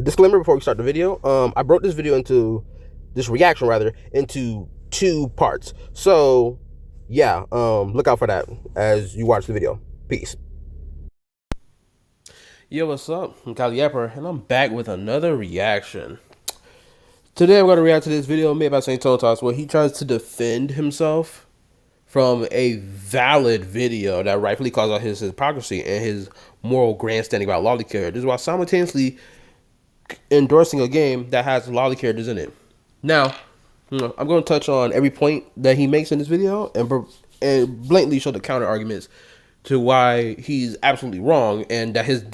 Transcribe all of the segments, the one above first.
disclaimer before we start the video. I broke this reaction rather, into two parts. So yeah, look out for that as you watch the video. Peace. Yo, what's up? I'm KallaTheYapper, and I'm back with another reaction. Today I'm going to react to this video made by St. Totas where he tries to defend himself from a valid video that rightfully calls out his hypocrisy and his moral grandstanding about lolly characters while simultaneously endorsing a game that has lolly characters in it. Now, I'm going to touch on every point that he makes in this video and blatantly show the counter arguments to why he's absolutely wrong and that his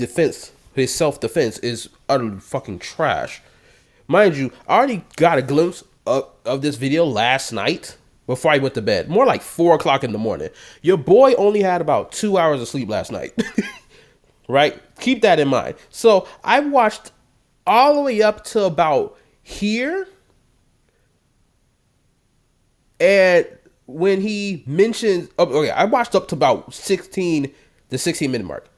self-defense is utterly fucking trash. Mind you, I already got a glimpse of this video last night before I went to bed. More like 4 o'clock in the morning. Your boy only had about 2 hours of sleep last night. Right? Keep that in mind. So I watched all the way up to about here. And when he mentions, okay, I watched up to about the 16-minute mark.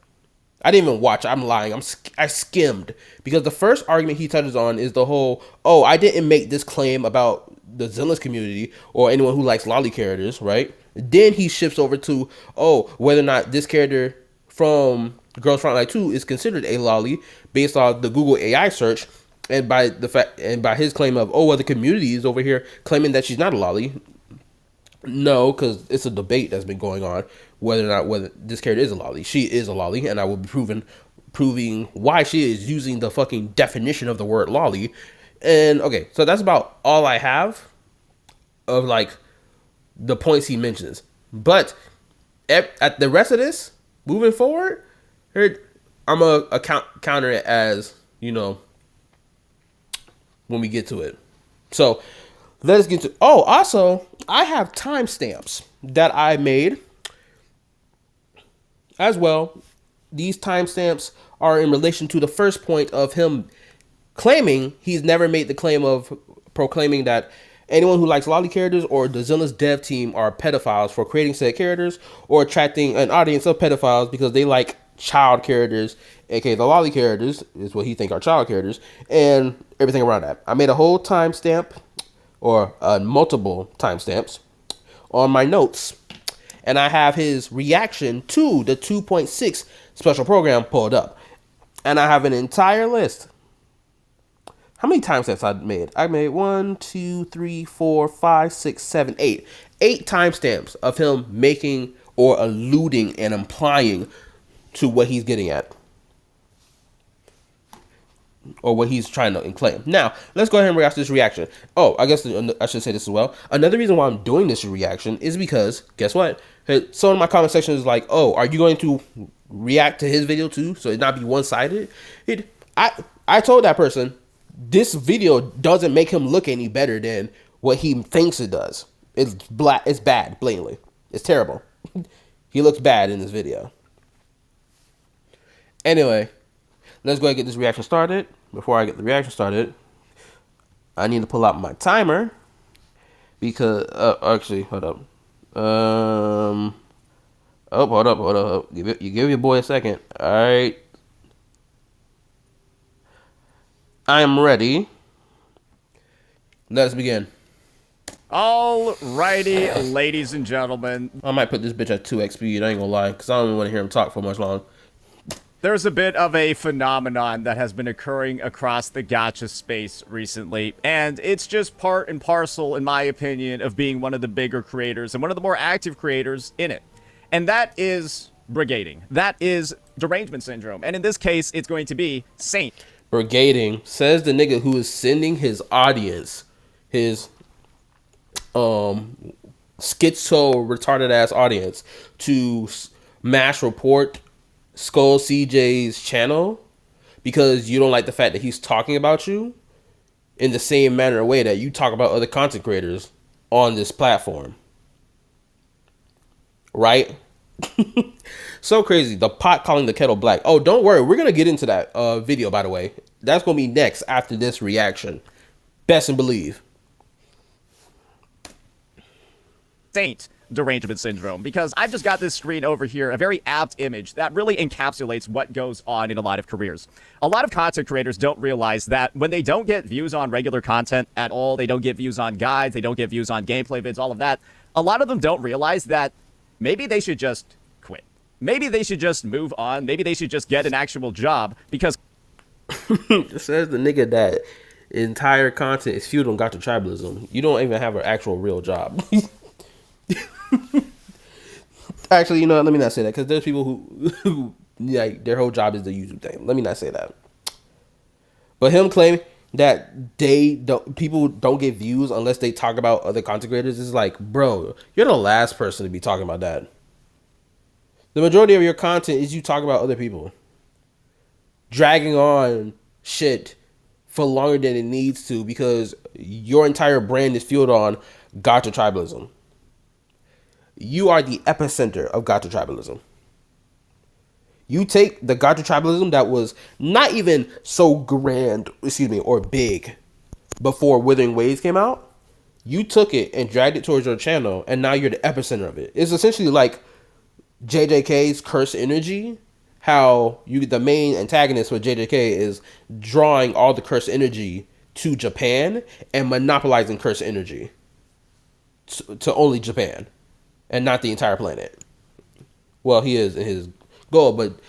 I didn't even watch. I'm lying. I skimmed because the first argument he touches on is the whole, oh, I didn't make this claim about the Zillins community or anyone who likes lolly characters, right? Then he shifts over to, oh, whether or not this character from Girls Frontline 2 is considered a lolly based on the Google AI search, and by his claim of, oh, well, the community is over here claiming that she's not a lolly. No, because it's a debate that's been going on whether this character is a lolly. She is a lolly, and I will be proving why she is using the fucking definition of the word lolly. And okay, so that's about all I have of like the points he mentions. But at the rest of this, moving forward, I'm gonna counter it as, you know, when we get to it. So let's get to, oh, also, I have timestamps that I made as well. These timestamps are in relation to the first point of him claiming he's never made the claim of proclaiming that anyone who likes lolly characters or the Zillins dev team are pedophiles for creating said characters or attracting an audience of pedophiles because they like child characters, aka the lolly characters is what he think are child characters, and everything around that. I made a whole timestamp or multiple timestamps on my notes, and I have his reaction to the 2.6 special program pulled up, and I have an entire list. How many timestamps I made? I made 1, 2, 3, 4, 5, 6, 7, 8. 8 timestamps of him making or alluding and implying to what he's getting at, or what he's trying to claim. Now, let's go ahead and react to this reaction. Oh, I guess I should say this as well. Another reason why I'm doing this reaction is because, guess what? Someone in my comment section is like, oh, are you going to react to his video too, so it not be one-sided? I told that person, this video doesn't make him look any better than what he thinks it does. It's bad, blatantly. It's terrible. He looks bad in this video. Anyway, let's go ahead and get this reaction started. Before I get the reaction started, I need to pull out my timer because actually, hold up. Oh, hold up. You give your boy a second. All right, I am ready. Let us begin. Alrighty, ladies and gentlemen. I might put this bitch at 2x speed. I ain't gonna lie, because I don't want to hear him talk for much long. There's a bit of a phenomenon that has been occurring across the gacha space recently, and it's just part and parcel, in my opinion, of being one of the bigger creators and one of the more active creators in it. And that is brigading. That is derangement syndrome. And in this case, it's going to be Saint. Brigading, says the nigga who is sending his audience, his schizo retarded ass audience, to mass report Skull CJ's channel because you don't like the fact that he's talking about you in the same manner way that you talk about other content creators on this platform. Right? So crazy. The pot calling the kettle black. Oh, don't worry. We're going to get into that video, by the way. That's going to be next after this reaction. Best and believe. Saint derangement syndrome, because I've just got this screen over here, a very apt image that really encapsulates what goes on in a lot of careers. A lot of content creators don't realize that when they don't get views on regular content at all, they don't get views on guides, they don't get views on gameplay vids, all of that, a lot of them don't realize that maybe they should just quit. Maybe they should just move on. Maybe they should just get an actual job, because Says the nigga that entire content is fueled on Gacha tribalism. You don't even have an actual real job. Actually, you know what? Let me not say that, because there's people who like their whole job is the YouTube thing. Let me not say that. But him claiming that people don't get views unless they talk about other content creators is like, bro, you're the last person to be talking about that. The majority of your content is you talking about other people, dragging on shit for longer than it needs to, because your entire brand is fueled on Gacha tribalism. You are the epicenter of Gacha tribalism. You take the Gacha tribalism that was not even so grand, or big before Withering Waves came out. You took it and dragged it towards your channel, and now you're the epicenter of it. It's essentially like JJK's Curse Energy. How the main antagonist for JJK is drawing all the Curse Energy to Japan and monopolizing Curse Energy to only Japan and not the entire planet. Well, he is in his goal, but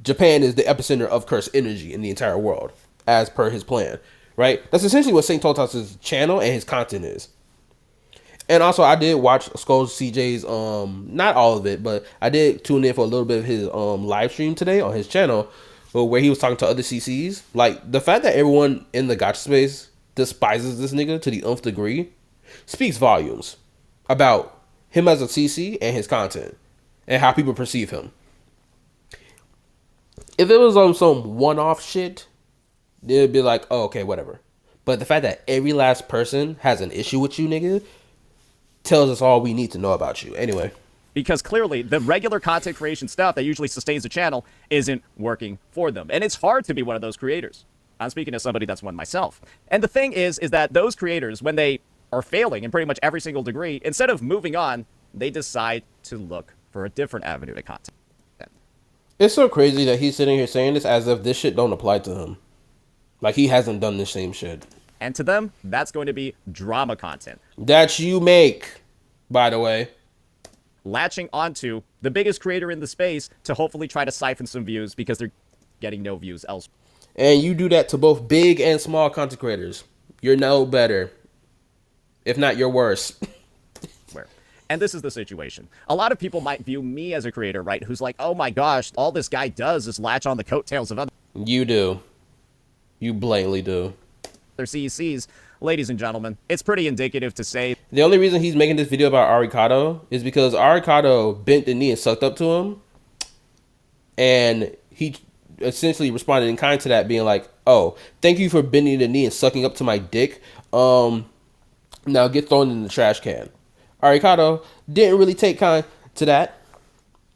Japan is the epicenter of Curse Energy in the entire world, as per his plan, right? That's essentially what Saint Totas's channel and his content is. And also, I did watch Skulls CJ's, not all of it, but I did tune in for a little bit of his live stream today on his channel, where he was talking to other CCs. Like, the fact that everyone in the gacha space despises this nigga to the nth degree speaks volumes about him as a CC and his content and how people perceive him. If it was on some one-off shit, it'd be like, oh, okay, whatever. But the fact that every last person has an issue with you, nigga, tells us all we need to know about you. Anyway. Because clearly, the regular content creation stuff that usually sustains a channel isn't working for them. And it's hard to be one of those creators. I'm speaking as somebody that's one myself. And the thing is that those creators, when they are failing in pretty much every single degree, instead of moving on, they decide to look for a different avenue to content. It's so crazy that he's sitting here saying this as if this shit don't apply to him. Like he hasn't done the same shit. And to them, that's going to be drama content. That you make, by the way. Latching onto the biggest creator in the space to hopefully try to siphon some views because they're getting no views elsewhere. And you do that to both big and small content creators. You're no better. If not, you're worse. And this is the situation. A lot of people might view me as a creator, right, who's like, oh my gosh, all this guy does is latch on the coattails of other... You do. You blatantly do. Their CECs. Ladies and gentlemen, it's pretty indicative to say... The only reason he's making this video about Arikado is because Arikado bent the knee and sucked up to him. And he essentially responded in kind to that, being like, oh, thank you for bending the knee and sucking up to my dick. Now get thrown in the trash can. Arikado didn't really take kind to that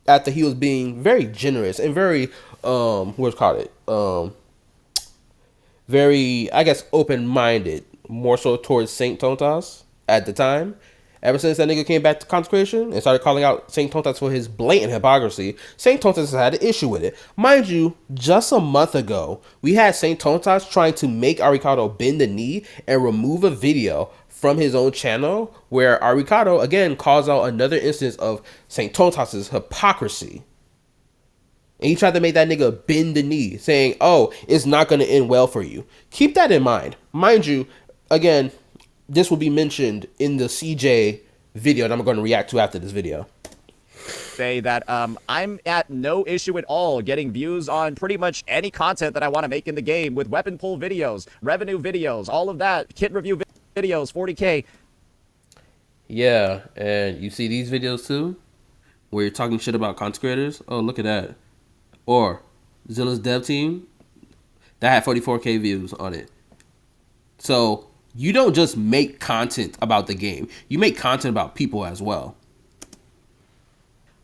after he was being very generous and very, very, I guess, open-minded, more so towards Saint Tontas at the time. Ever since that nigga came back to consecration and started calling out Saint Tontas for his blatant hypocrisy, Saint Tontas has had an issue with it. Mind you, just a month ago, we had Saint Tontas trying to make Arikado bend the knee and remove a video from his own channel where Arikado again calls out another instance of Saint Tontas's hypocrisy. And he tried to make that nigga bend the knee, saying, oh, it's not going to end well for you. Keep that in mind. Mind you, again, this will be mentioned in the CJ video that I'm going to react to after this video. Say that I'm at no issue at all getting views on pretty much any content that I want to make in the game, with weapon pull videos, revenue videos, all of that, kit review videos, 40K. Yeah, and you see these videos too, where you're talking shit about content creators. Oh, look at that. Or Zilla's dev team, that had 44K views on it. So you don't just make content about the game. You make content about people as well.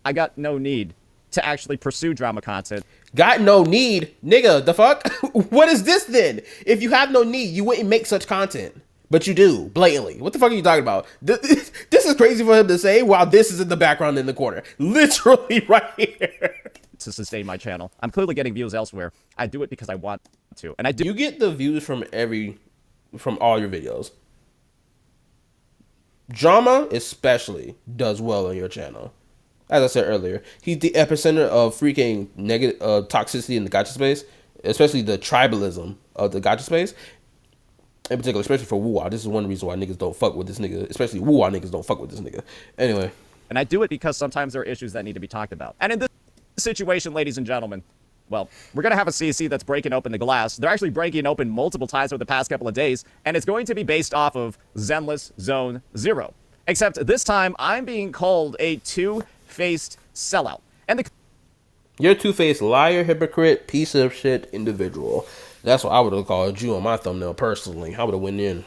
I got no need to actually pursue drama content. Got no need? Nigga, the fuck? What is this then? If you have no need, you wouldn't make such content. But you do, blatantly. What the fuck are you talking about? This is crazy for him to say while this is in the background in the corner. Literally right here. To sustain my channel. I'm clearly getting views elsewhere. I do it because I want to. And I do. You get the views from all your videos. Drama especially does well on your channel. As I said earlier, he's the epicenter of freaking negative toxicity in the gacha space, especially the tribalism of the gacha space. In particular, especially for Wuwa. This is one reason why niggas don't fuck with this nigga. Especially Wuwa niggas don't fuck with this nigga. Anyway. And I do it because sometimes there are issues that need to be talked about. And in this situation, ladies and gentlemen, well, we're going to have a CC that's breaking open the glass. They're actually breaking open multiple times over the past couple of days, and it's going to be based off of Zenless Zone Zero. Except this time, I'm being called a two-faced sellout. And you're a two-faced liar, hypocrite, piece of shit individual. That's what I would have called you on my thumbnail personally. I would have went in.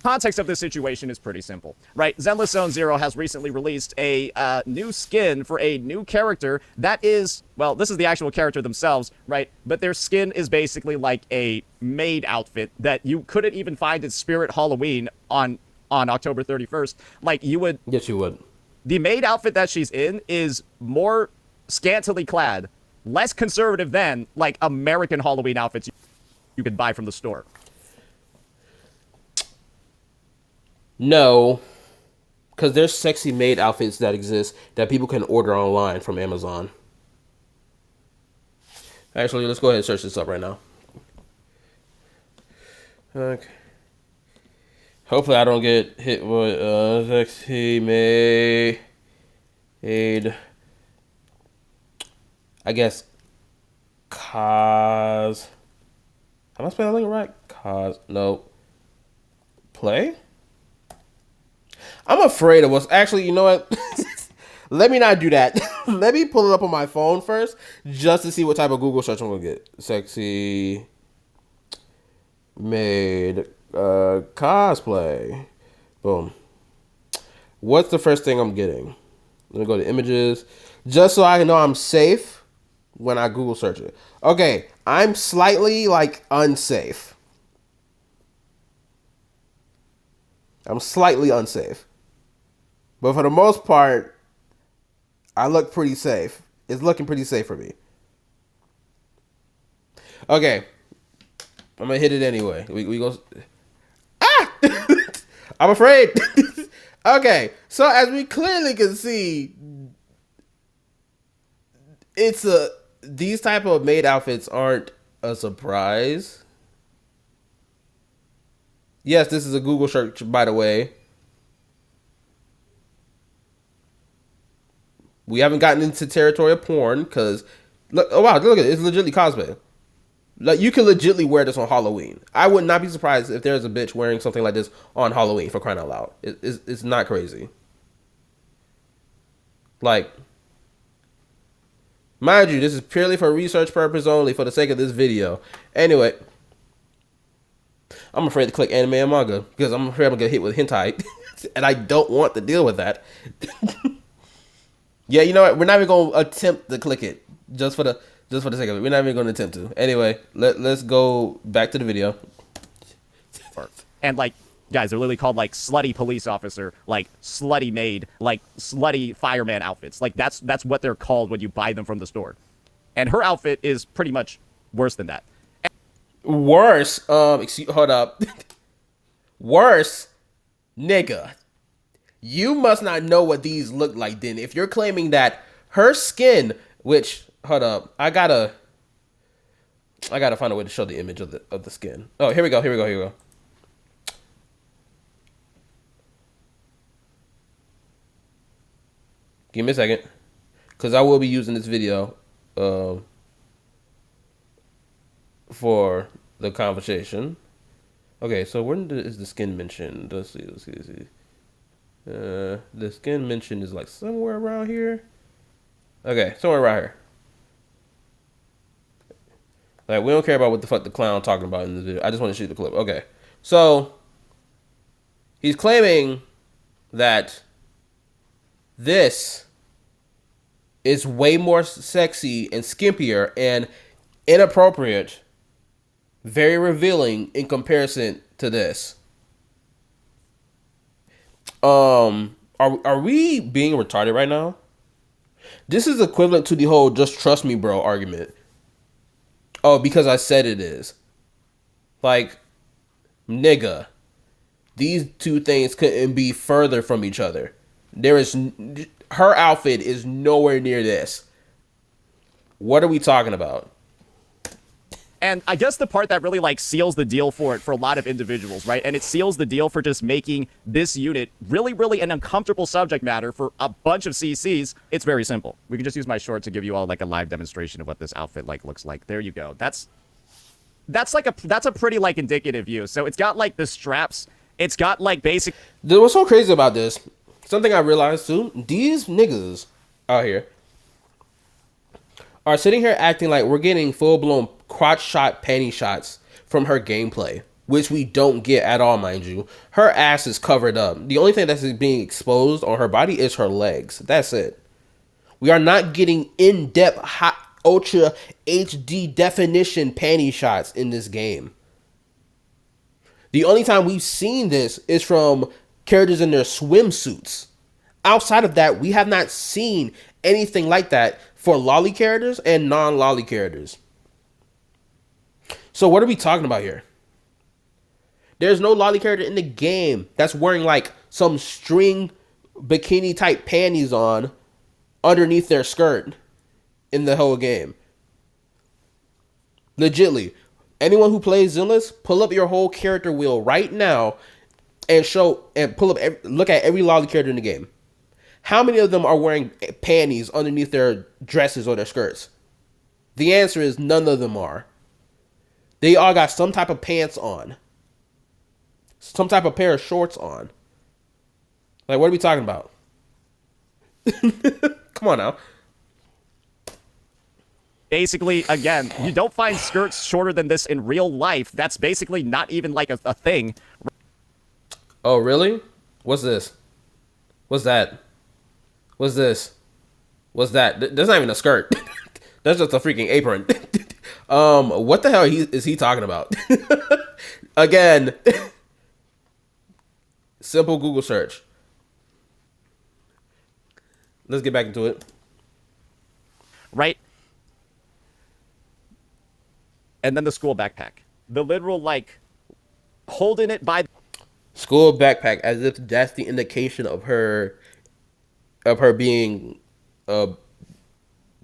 Context of this situation is pretty simple, right? Zenless Zone Zero has recently released a new skin for a new character that is, well, this is the actual character themselves, right? But their skin is basically like a maid outfit that you couldn't even find at Spirit Halloween on October 31st. Like, you would... Yes, you would. The maid outfit that she's in is more scantily clad, less conservative than, like, American Halloween outfits you could buy from the store. No, because there's sexy maid outfits that exist that people can order online from Amazon. Actually, let's go ahead and search this up right now. Okay. Hopefully I don't get hit with sexy maid. I guess cause. Am I spelling it right? Cause. No. Play? I'm afraid of what's actually, you know what? Let me not do that. Let me pull it up on my phone first just to see what type of Google search I'm going to get. Sexy maid cosplay. Boom. What's the first thing I'm getting? Let me go to images just so I know I'm safe when I Google search it. Okay, I'm slightly like unsafe. I'm slightly unsafe. But for the most part, I look pretty safe. It's looking pretty safe for me. Okay. I'm going to hit it anyway. We go... Ah! I'm afraid. Okay. So as we clearly can see, these type of maid outfits aren't a surprise. Yes, this is a Google search, by the way. We haven't gotten into territory of porn because, look, oh wow, look at it. It's legitimately cosplay. Like, you can legitimately wear this on Halloween. I would not be surprised if there's a bitch wearing something like this on Halloween, for crying out loud. It's not crazy. Like, mind you, this is purely for research purpose only for the sake of this video. Anyway, I'm afraid to click anime and manga because I'm afraid I'm going to get hit with hentai. And I don't want to deal with that. Yeah, you know what? We're not even going to attempt to click it just for the sake of it. We're not even going to attempt to. Anyway, let's go back to the video. And like, guys, they're literally called like slutty police officer, like slutty maid, like slutty fireman outfits. Like that's what they're called when you buy them from the store. And her outfit is pretty much worse than that. Worse? Hold up. Worse? Nigga. You must not know what these look like then. If you're claiming that her skin, which, hold up, I gotta find a way to show the image of the skin. Oh, here we go. Give me a second, because I will be using this video for the conversation. Okay, so when is the skin mentioned? Let's see. The skin mentioned is like somewhere around here. Okay, somewhere around here. Like, we don't care about what the fuck the clown talking about in this video. I just want to shoot the clip. Okay, so he's claiming that this is way more sexy and skimpier and inappropriate, very revealing in comparison to this. Are we being retarded right now? This is equivalent to the whole "just trust me, bro" argument. Oh, because I said it is. Like, nigga, these two things couldn't be further from each other. There is her outfit is nowhere near this. What are we talking about? And I guess the part that really like seals the deal for it for a lot of individuals, right? And it seals the deal for just making this unit really, really an uncomfortable subject matter for a bunch of CCs. It's very simple. We can just use my short to give you all like a live demonstration of what this outfit like looks like. There you go. That's a pretty like indicative view. So it's got like the straps. It's got like basic. What's so crazy about this? Something I realized too. These niggas out here are sitting here acting like we're getting full blown crotch shot panty shots from her gameplay, which we don't get at all, mind you. Her ass is covered up. The only thing that's being exposed on her body is her legs. That's it. We are not getting in-depth, hot, ultra HD definition panty shots in this game. The only time we've seen this is from characters in their swimsuits. Outside of that, we have not seen anything like that for lolly characters and non-lolly characters. So what are we talking about here? There's no lolly character in the game that's wearing like some string bikini type panties on underneath their skirt in the whole game. Legitly, anyone who plays Zenless, pull up your whole character wheel right now and look at every lolly character in the game. How many of them are wearing panties underneath their dresses or their skirts? The answer is none of them are. They all got some type of pants on. Some type of pair of shorts on. Like, what are we talking about? Come on now. Basically, again, you don't find skirts shorter than this in real life. That's basically not even like a thing. Oh, really? What's this? What's that? What's this? What's that? That's not even a skirt. That's just a freaking apron. What the hell is he talking about? Again, simple Google search. Let's get back into it. Right? And then the school backpack. The literal, like, holding it by... School backpack, as if that's the indication of her being a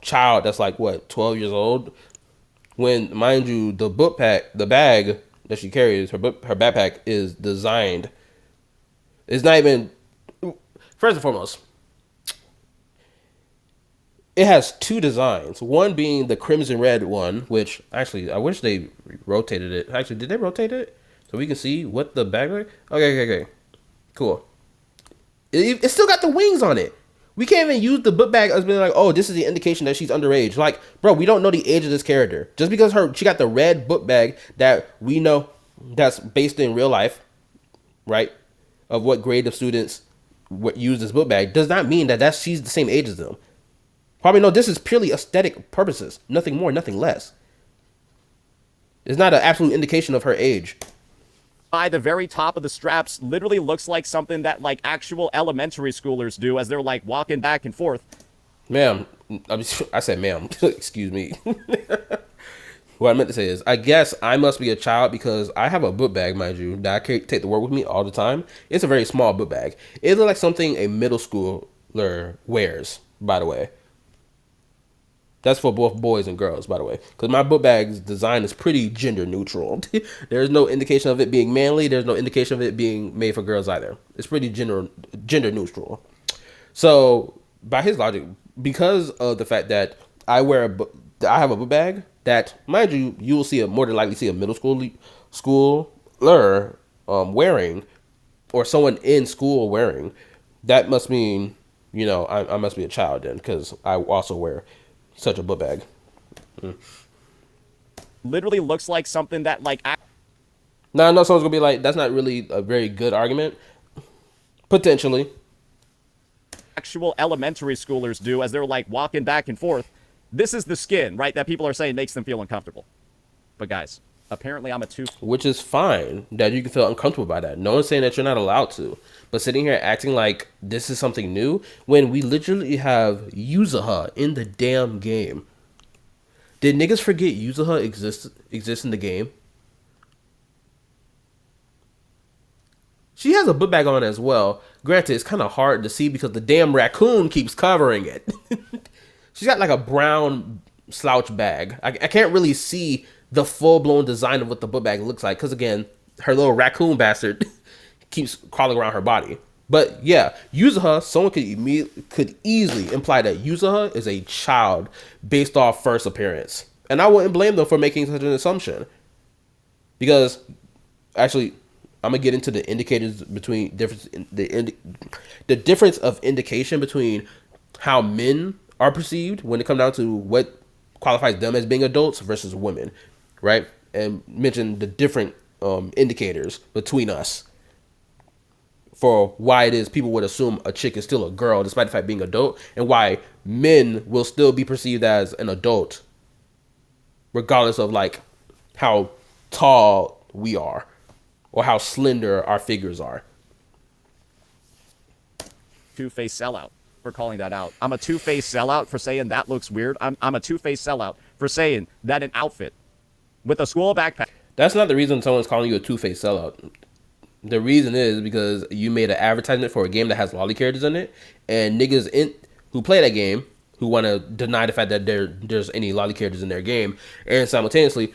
child that's like, what, 12 years old? When, mind you, the bag that she carries, her backpack is designed. It's not even... First and foremost, it has two designs. One being the crimson red one, which actually I wish they rotated it. Actually, did they rotate it so we can see what the bag is? Okay, cool. It still got the wings on it. We can't even use the book bag as being like, oh, this is the indication that she's underage. Like, bro, we don't know the age of this character. Just because she got the red book bag that we know that's based in real life, right? Of what grade of students use this book bag does not mean that she's the same age as them. Probably no, this is purely aesthetic purposes. Nothing more, nothing less. It's not an absolute indication of her age. By the very top of the straps literally looks like something that like actual elementary schoolers do as they're like walking back and forth. Ma'am, I said ma'am. Excuse me. What I meant to say is, I guess I must be a child because I have a book bag, mind you, that I take to work with me all the time. It's a very small book bag. It looks like something a middle schooler wears, by the way. That's for both boys and girls, by the way. Because my book bag's design is pretty gender neutral. There's no indication of it being manly. There's no indication of it being made for girls either. It's pretty gender neutral. So, by his logic, because of the fact that I have a book bag that, mind you, you will more than likely see a middle schooler wearing, or someone in school wearing. That must mean, I must be a child then, because I also wear such a book bag. Literally looks like something that like... Now I know someone's gonna be like, that's not really a very good argument. Potentially. Actual elementary schoolers do as they're like walking back and forth. This is the skin, right, that people are saying makes them feel uncomfortable. But guys, Apparently, I'm a two. Which is fine that you can feel uncomfortable by that. No one's saying that you're not allowed to. But sitting here acting like this is something new when we literally have Yuzuha in the damn game. Did niggas forget Yuzuha exists in the game? She has a book bag on as well. Granted, it's kind of hard to see because the damn raccoon keeps covering it. She's got like a brown slouch bag. I can't really see the full-blown design of what the book bag looks like because, again, her little raccoon bastard keeps crawling around her body. But yeah, Yuzuha, someone could easily imply that Yuzuha is a child based off first appearance. And I wouldn't blame them for making such an assumption. Because, actually, I'm gonna get into the indicators between the difference of indication between how men are perceived when it comes down to what qualifies them as being adults versus women, right? And mention the different indicators between us for why it is people would assume a chick is still a girl despite the fact being adult, and why men will still be perceived as an adult regardless of like how tall we are or how slender our figures are. Two-faced sellout for calling that out. I'm a two-faced sellout for saying that looks weird. I'm a two-faced sellout for saying that an outfit with a school backpack. That's not the reason someone's calling you a two-faced sellout. The reason is because you made an advertisement for a game that has lolly characters in it, and niggas who play that game who want to deny the fact that there's any lolly characters in their game, and simultaneously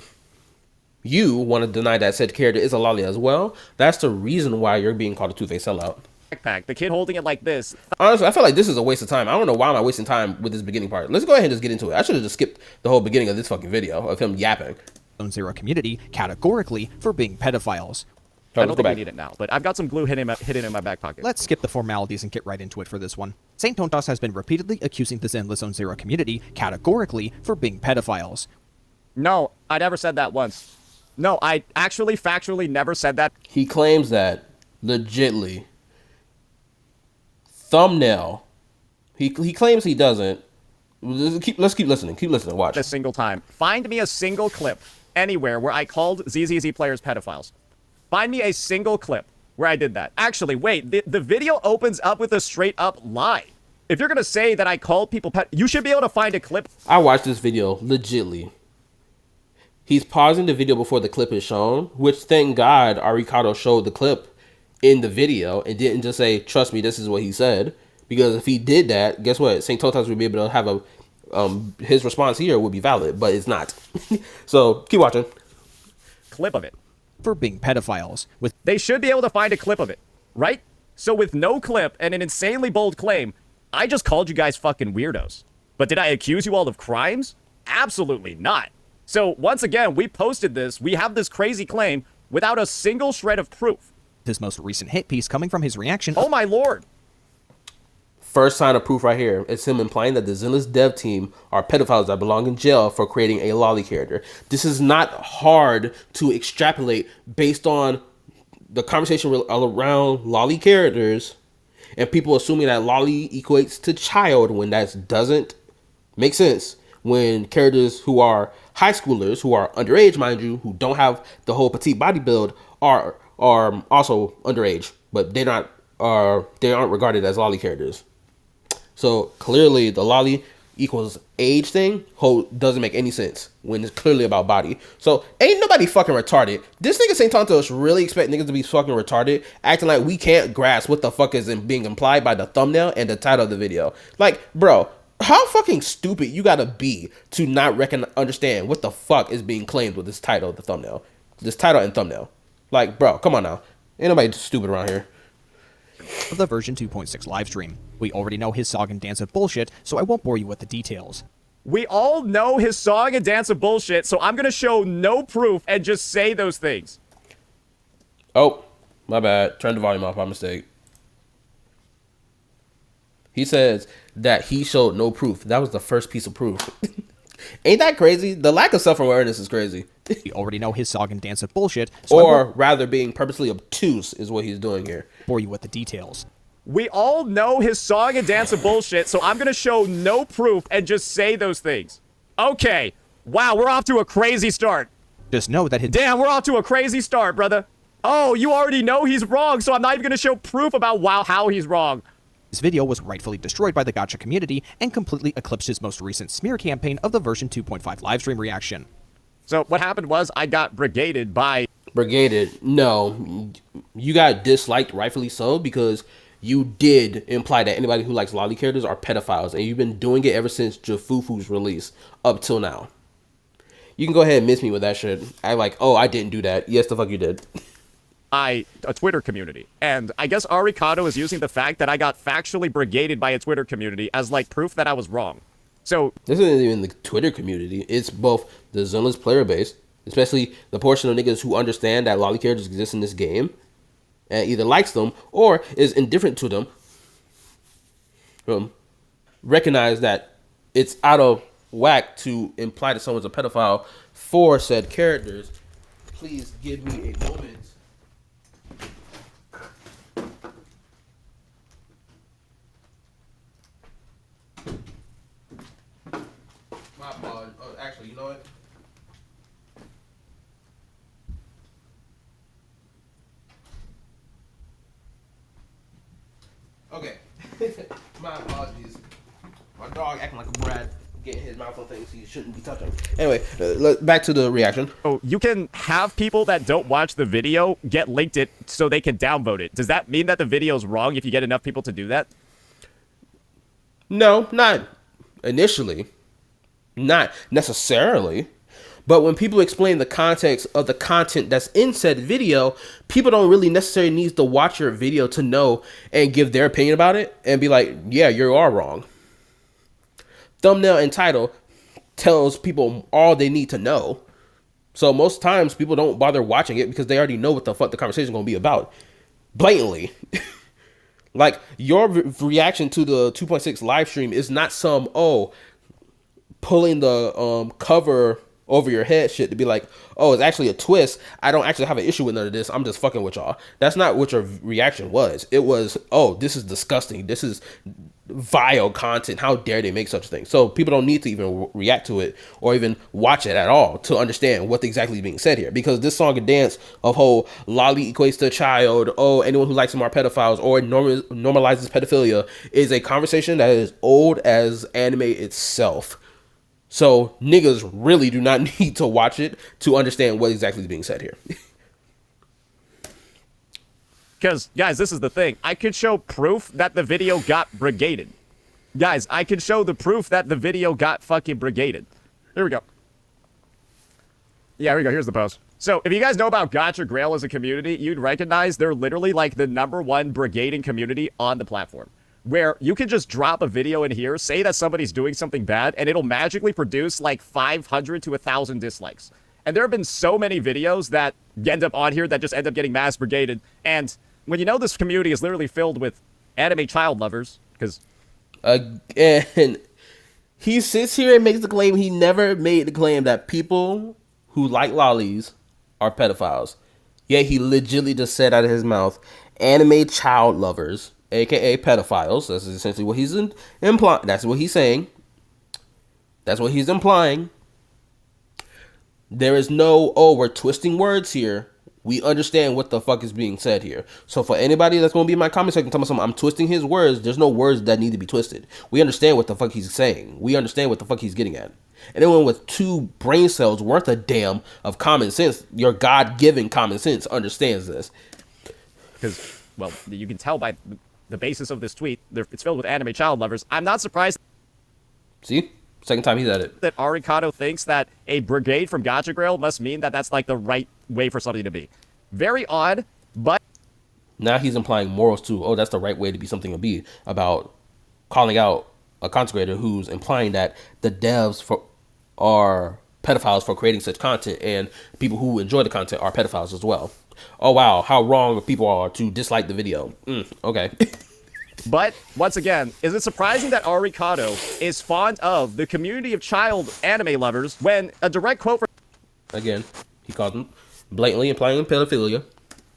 you want to deny that said character is a lolly as well. That's the reason why you're being called a two-faced sellout. Backpack. The kid holding it like this. Honestly, I feel like this is a waste of time. I don't know why am I wasting time with this beginning part. Let's go ahead and just get into it. I should have just skipped the whole beginning of this fucking video of him yapping. Zero community categorically for being pedophiles. I don't think we need it now, but I've got some glue hidden in my back pocket. Let's skip the formalities and get right into it for this one. Saint Tontas has been repeatedly accusing the Zenless Zone Zero community categorically for being pedophiles. No, I never said that once. No, I actually factually never said that. He claims that legitly. Thumbnail. He claims he doesn't. Let's keep listening. Keep listening. Watch. A single time. Find me a single clip anywhere where I called ZZZ players pedophiles. Find me a single clip where I did that. Actually, wait. The video opens up with a straight up lie. If you're going to say that I called people you should be able to find a clip. I watched this video legitly. He's pausing the video before the clip is shown, which thank God Arikado showed the clip in the video and didn't just say, trust me, this is what he said. Because if he did that, guess what? St. Totas would be able to have his response here would be valid, but it's not. So keep watching. Clip of it. For being pedophiles. They should be able to find a clip of it, right? So with no clip and an insanely bold claim, I just called you guys fucking weirdos. But did I accuse you all of crimes? Absolutely not. So once again, we posted this. We have this crazy claim without a single shred of proof. His most recent hit piece coming from his reaction. Oh my lord. First sign of proof right here. It's him implying that the Zenless dev team are pedophiles that belong in jail for creating a lolly character. This is not hard to extrapolate based on the conversation around lolly characters and people assuming that lolly equates to child when that doesn't make sense. When characters who are high schoolers, who are underage, mind you, who don't have the whole petite body build, are also underage, but they aren't regarded as lolly characters. So clearly the lolly equals age thing doesn't make any sense when it's clearly about body. So ain't nobody fucking retarded. This nigga St. Tontos really expect niggas to be fucking retarded, acting like we can't grasp what the fuck is being implied by the thumbnail and the title of the video. Like, bro, how fucking stupid you gotta be to not understand what the fuck is being claimed with this title, the thumbnail, this title and thumbnail. Like, bro, come on now. Ain't nobody stupid around here. Of the version 2.6 livestream. We already know his song and dance of bullshit, so I won't bore you with the details. We all know his song and dance of bullshit, so I'm gonna show no proof and just say those things. Oh, my bad. Turn the volume off by mistake. He says that he showed no proof. That was the first piece of proof. Ain't that crazy? The lack of self-awareness is crazy. We already know his song and dance of bullshit, so or rather being purposely obtuse is what he's doing here. Bore you with the details. We all know his song and dance of bullshit, so I'm gonna show no proof and just say those things. Okay. Wow, we're off to a crazy start. Just know that his Damn, we're off to a crazy start, brother. Oh, you already know he's wrong, so I'm not even going to show proof about how he's wrong. video was rightfully destroyed by the gacha community and completely eclipsed his most recent smear campaign of the version 2.5 livestream reaction. So what happened was I got brigaded by... Brigaded? No. You got disliked, rightfully so, because you did imply that anybody who likes lolly characters are pedophiles, and you've been doing it ever since Jafufu's release up till now. You can go ahead and miss me with that shit. I like, oh, I didn't do that. Yes, the fuck you did. A Twitter community. And I guess Arikado is using the fact that I got factually brigaded by a Twitter community as, like, proof that I was wrong. So... This isn't even the Twitter community. It's both the Zenless player base, especially the portion of niggas who understand that lolly characters exist in this game, and either likes them or is indifferent to them. Recognize that it's out of whack to imply that someone's a pedophile for said characters. Please give me a moment. My apologies. Oh, actually, you know what? Okay. My apologies. My dog acting like a brat, getting his mouth on things he shouldn't be touching. Anyway, back to the reaction. Oh, you can have people that don't watch the video get linked it so they can downvote it. Does that mean that the video's wrong if you get enough people to do that? No, not initially. Not necessarily. But when people explain the context of the content that's in said video, people don't really necessarily need to watch your video to know and give their opinion about it and be like, yeah, you are wrong. Thumbnail and title tells people all they need to know. So most times people don't bother watching it because they already know what the fuck the conversation is going to be about. Blatantly. Like, your reaction to the 2.6 live stream is not some, pulling the cover over your head shit to be like, oh, it's actually a twist. I don't actually have an issue with none of this. I'm just fucking with y'all. That's not what your reaction was. It was, oh, this is disgusting. This is vile content. How dare they make such a thing? So people don't need to even react to it or even watch it at all to understand what exactly is being said here. Because this song and dance of whole lolly equates to a child, oh, anyone who likes them are pedophiles, or normalizes pedophilia is a conversation that is old as anime itself. So niggas really do not need to watch it to understand what exactly is being said here. Because, guys, this is the thing. I could show proof that the video got brigaded. Guys, I could show the proof that the video got fucking brigaded. Here we go. Yeah, here we go. Here's the post. So, if you guys know about Gacha Grail as a community, you'd recognize they're literally like the #1 brigading community on the platform. Where you can just drop a video in here, say that somebody's doing something bad, and it'll magically produce like 500 to 1,000 dislikes. And there have been so many videos that end up on here that just end up getting mass brigaded. And when you know this community is literally filled with anime child lovers, because... And he sits here and makes the claim he never made the claim that people who like lollies are pedophiles. Yet he legitimately just said out of his mouth, anime child lovers, aka pedophiles. That's essentially what he's implying. That's what he's saying. That's what he's implying. There is no, oh, we're twisting words here. We understand what the fuck is being said here. So for anybody that's going to be in my comment section telling me something, I'm twisting his words, there's no words that need to be twisted. We understand what the fuck he's saying. We understand what the fuck he's getting at. Anyone with 2 brain cells worth a damn of common sense, your God-given common sense, understands this. Because, well, you can tell by the basis of this tweet, it's filled with anime child lovers. I'm not surprised. See? Second time he's at it. That Arikado thinks that a brigade from Gacha Grail must mean that that's like the right way for something to be. Very odd, but... Now he's implying morals too. Oh, that's the right way to be something to be about calling out a content creator who's implying that the devs are pedophiles for creating such content, and people who enjoy the content are pedophiles as well. Oh, wow. How wrong people are to dislike the video. Okay. But, once again, is it surprising that Arikado is fond of the community of child anime lovers when a direct quote from... Again, he called them blatantly implying pedophilia.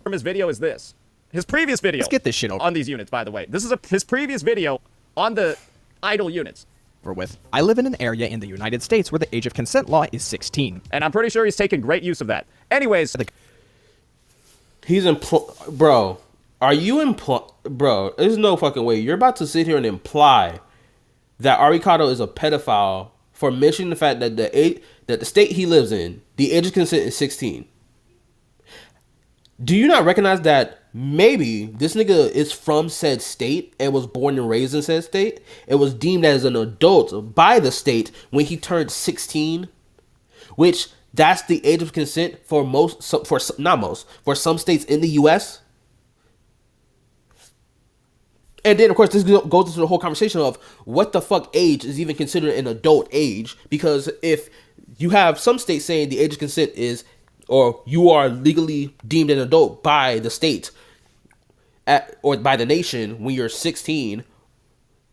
From his video is this. His previous video... Let's get this shit over. On these units, by the way. This is his previous video on the idle units. over with. I live in an area in the United States where the age of consent law is 16. And I'm pretty sure he's taking great use of that. Anyways, He's bro. Are you bro? There's no fucking way you're about to sit here and imply that Arikado is a pedophile for mentioning the fact that the state he lives in, the age of consent is 16. Do you not recognize that maybe this nigga is from said state and was born and raised in said state and was deemed as an adult by the state when he turned 16, which that's the age of consent for for some states in the U.S. And then, of course, this goes into the whole conversation of what the fuck age is even considered an adult age. Because if you have some states saying the age of consent is, or you are legally deemed an adult by the state or by the nation when you're 16,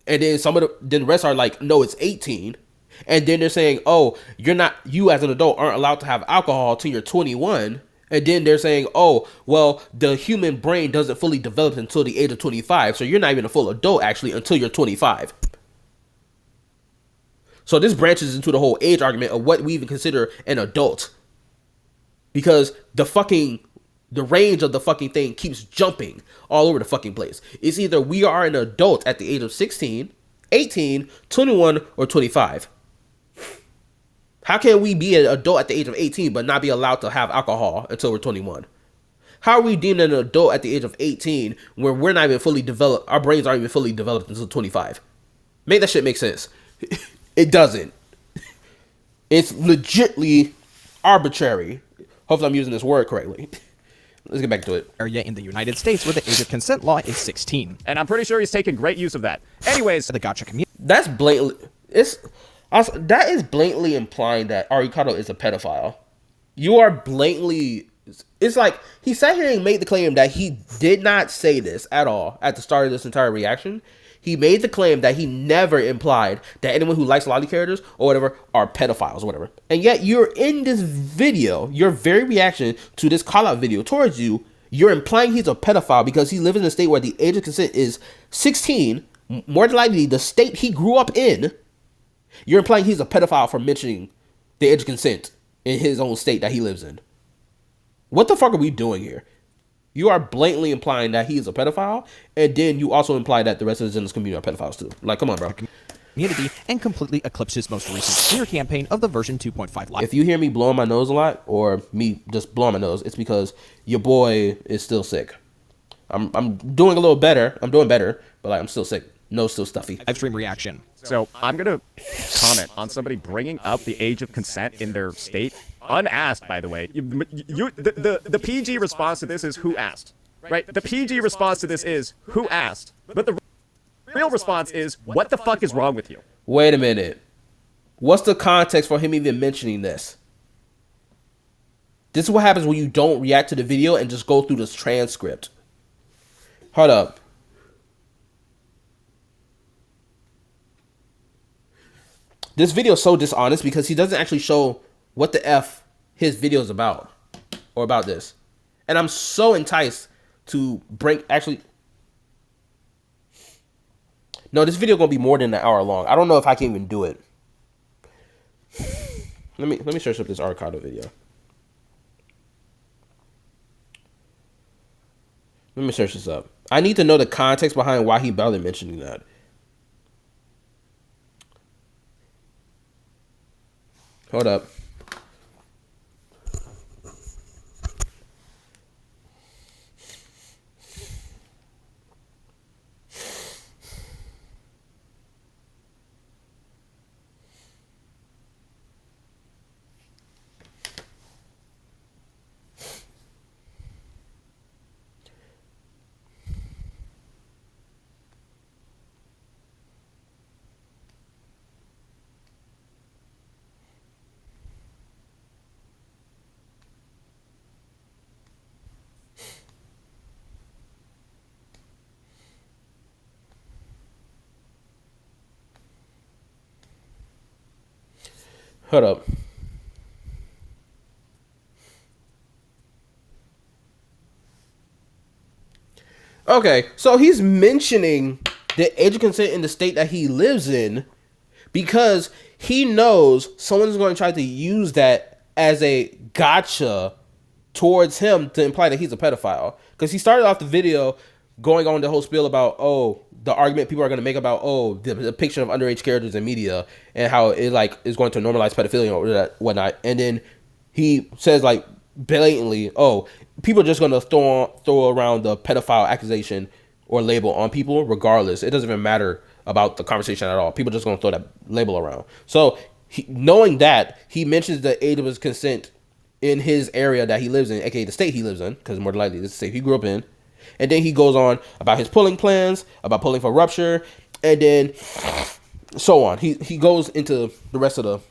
and then then the rest are like, no, it's 18. And then they're saying, oh, you as an adult aren't allowed to have alcohol till you're 21. And then they're saying, oh, well, the human brain doesn't fully develop until the age of 25. So you're not even a full adult, actually, until you're 25. So this branches into the whole age argument of what we even consider an adult. Because the range of the fucking thing keeps jumping all over the fucking place. It's either we are an adult at the age of 16, 18, 21, or 25. How can we be an adult at the age of 18 but not be allowed to have alcohol until we're 21? How are we deemed an adult at the age of 18 when we're not even fully developed, our brains aren't even fully developed until 25? Make that shit make sense. It doesn't. It's legitly arbitrary. Hopefully I'm using this word correctly. Let's get back to it. Area in the United States where the age of consent law is 16. and I'm pretty sure he's taking great use of that. Anyways, The gacha community That's blatantly... that is blatantly implying that Arikado is a pedophile. You are blatantly... It's like he sat here and made the claim that he did not say this at all at the start of this entire reaction. He made the claim that he never implied that anyone who likes lolly characters or whatever are pedophiles or whatever. And yet you're in this video, your very reaction to this call out video towards you, you're implying he's a pedophile because he lives in a state where the age of consent is 16. More than likely the state he grew up in. You're implying he's a pedophile for mentioning the age of consent in his own state that he lives in. What the fuck are we doing here? You are blatantly implying that he is a pedophile, and then you also imply that the rest of the Zenless community are pedophiles too. Like, come on, bro. community and completely eclipsed his most recent smear campaign of the version 2.5 live. If you hear me blowing my nose a lot, or me just blowing my nose, it's because your boy is still sick. I'm doing a little better. I'm doing better, but like I'm still sick. Nose still stuffy. Live stream reaction. so I'm going to comment on somebody bringing up the age of consent in their state. Unasked, by the way. The PG response to this is who asked, right? The PG response to this is who asked. But the real response is what the fuck is wrong with you? Wait a minute. What's the context for him even mentioning this? This is what happens when you don't react to the video and just go through this transcript. Hold up. This video is so dishonest because he doesn't actually show what the F his video is about. Or about this. And I'm so enticed to No, this video gonna be more than an hour long. I don't know if I can even do it. Let me search up this Arcado video. Let me search this up. I need to know the context behind why he bothered mentioning that. Hold up. Hold up. Okay, so he's mentioning the age of consent in the state that he lives in because he knows someone's going to try to use that as a gotcha towards him to imply that he's a pedophile. Because he started off the video going on the whole spiel about, the argument people are going to make about, the depiction of underage characters in media and how it like is going to normalize pedophilia or whatnot. And then he says like blatantly, people are just going to throw around the pedophile accusation or label on people regardless. It doesn't even matter about the conversation at all. People are just going to throw that label around. So knowing that, he mentions the age of his consent in his area that he lives in, aka the state he lives in, because more than likely this is the state he grew up in. And then he goes on about his pulling plans, about pulling for rupture, and then so on. He goes into the rest of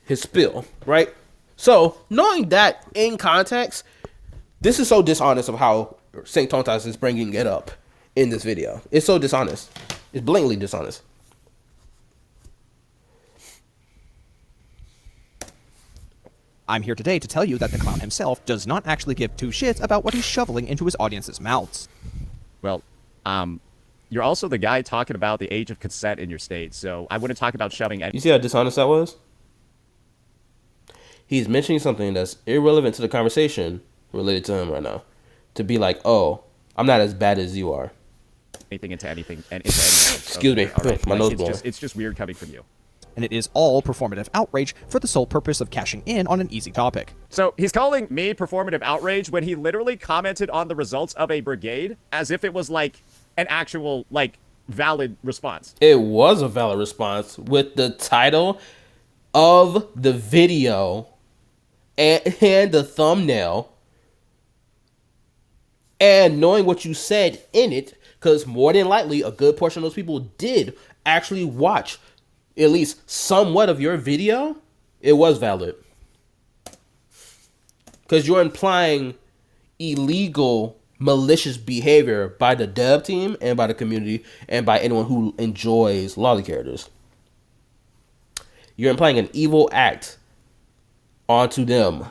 his spill, right? So knowing that in context, this is so dishonest of how St. Tontas is bringing it up in this video. It's so dishonest. It's blatantly dishonest. I'm here today to tell you that the clown himself does not actually give two shits about what he's shoveling into his audience's mouths. Well, you're also the guy talking about the age of consent in your state, so I wouldn't talk about shoving any. You see how dishonest that was? He's mentioning something that's irrelevant to the conversation related to him right now. To be like, I'm not as bad as you are. Anything into anything and into anything. Excuse me, right. my nose it's blowing. it's just weird coming from you. And it is all performative outrage for the sole purpose of cashing in on an easy topic. So he's calling me performative outrage when he literally commented on the results of a brigade as if it was like an actual like valid response. It was a valid response with the title of the video and the thumbnail and knowing what you said in it, because more than likely a good portion of those people did actually watch at least somewhat of your video. It was valid because you're implying illegal, malicious behavior by the dev team and by the community and by anyone who enjoys lolly characters. You're implying an evil act onto them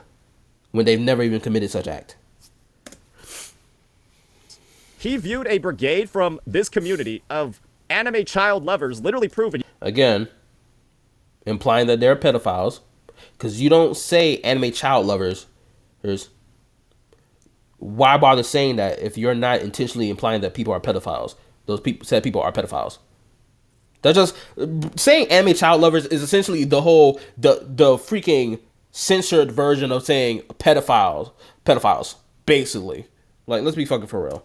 when they've never even committed such act. He viewed a brigade from this community of anime child lovers, literally proving. Again, implying that they're pedophiles, because you don't say anime child lovers. Why bother saying that if you're not intentionally implying that people are pedophiles? Those people are pedophiles. That's just saying anime child lovers is essentially the freaking censored version of saying pedophiles, basically. Like, let's be fucking for real.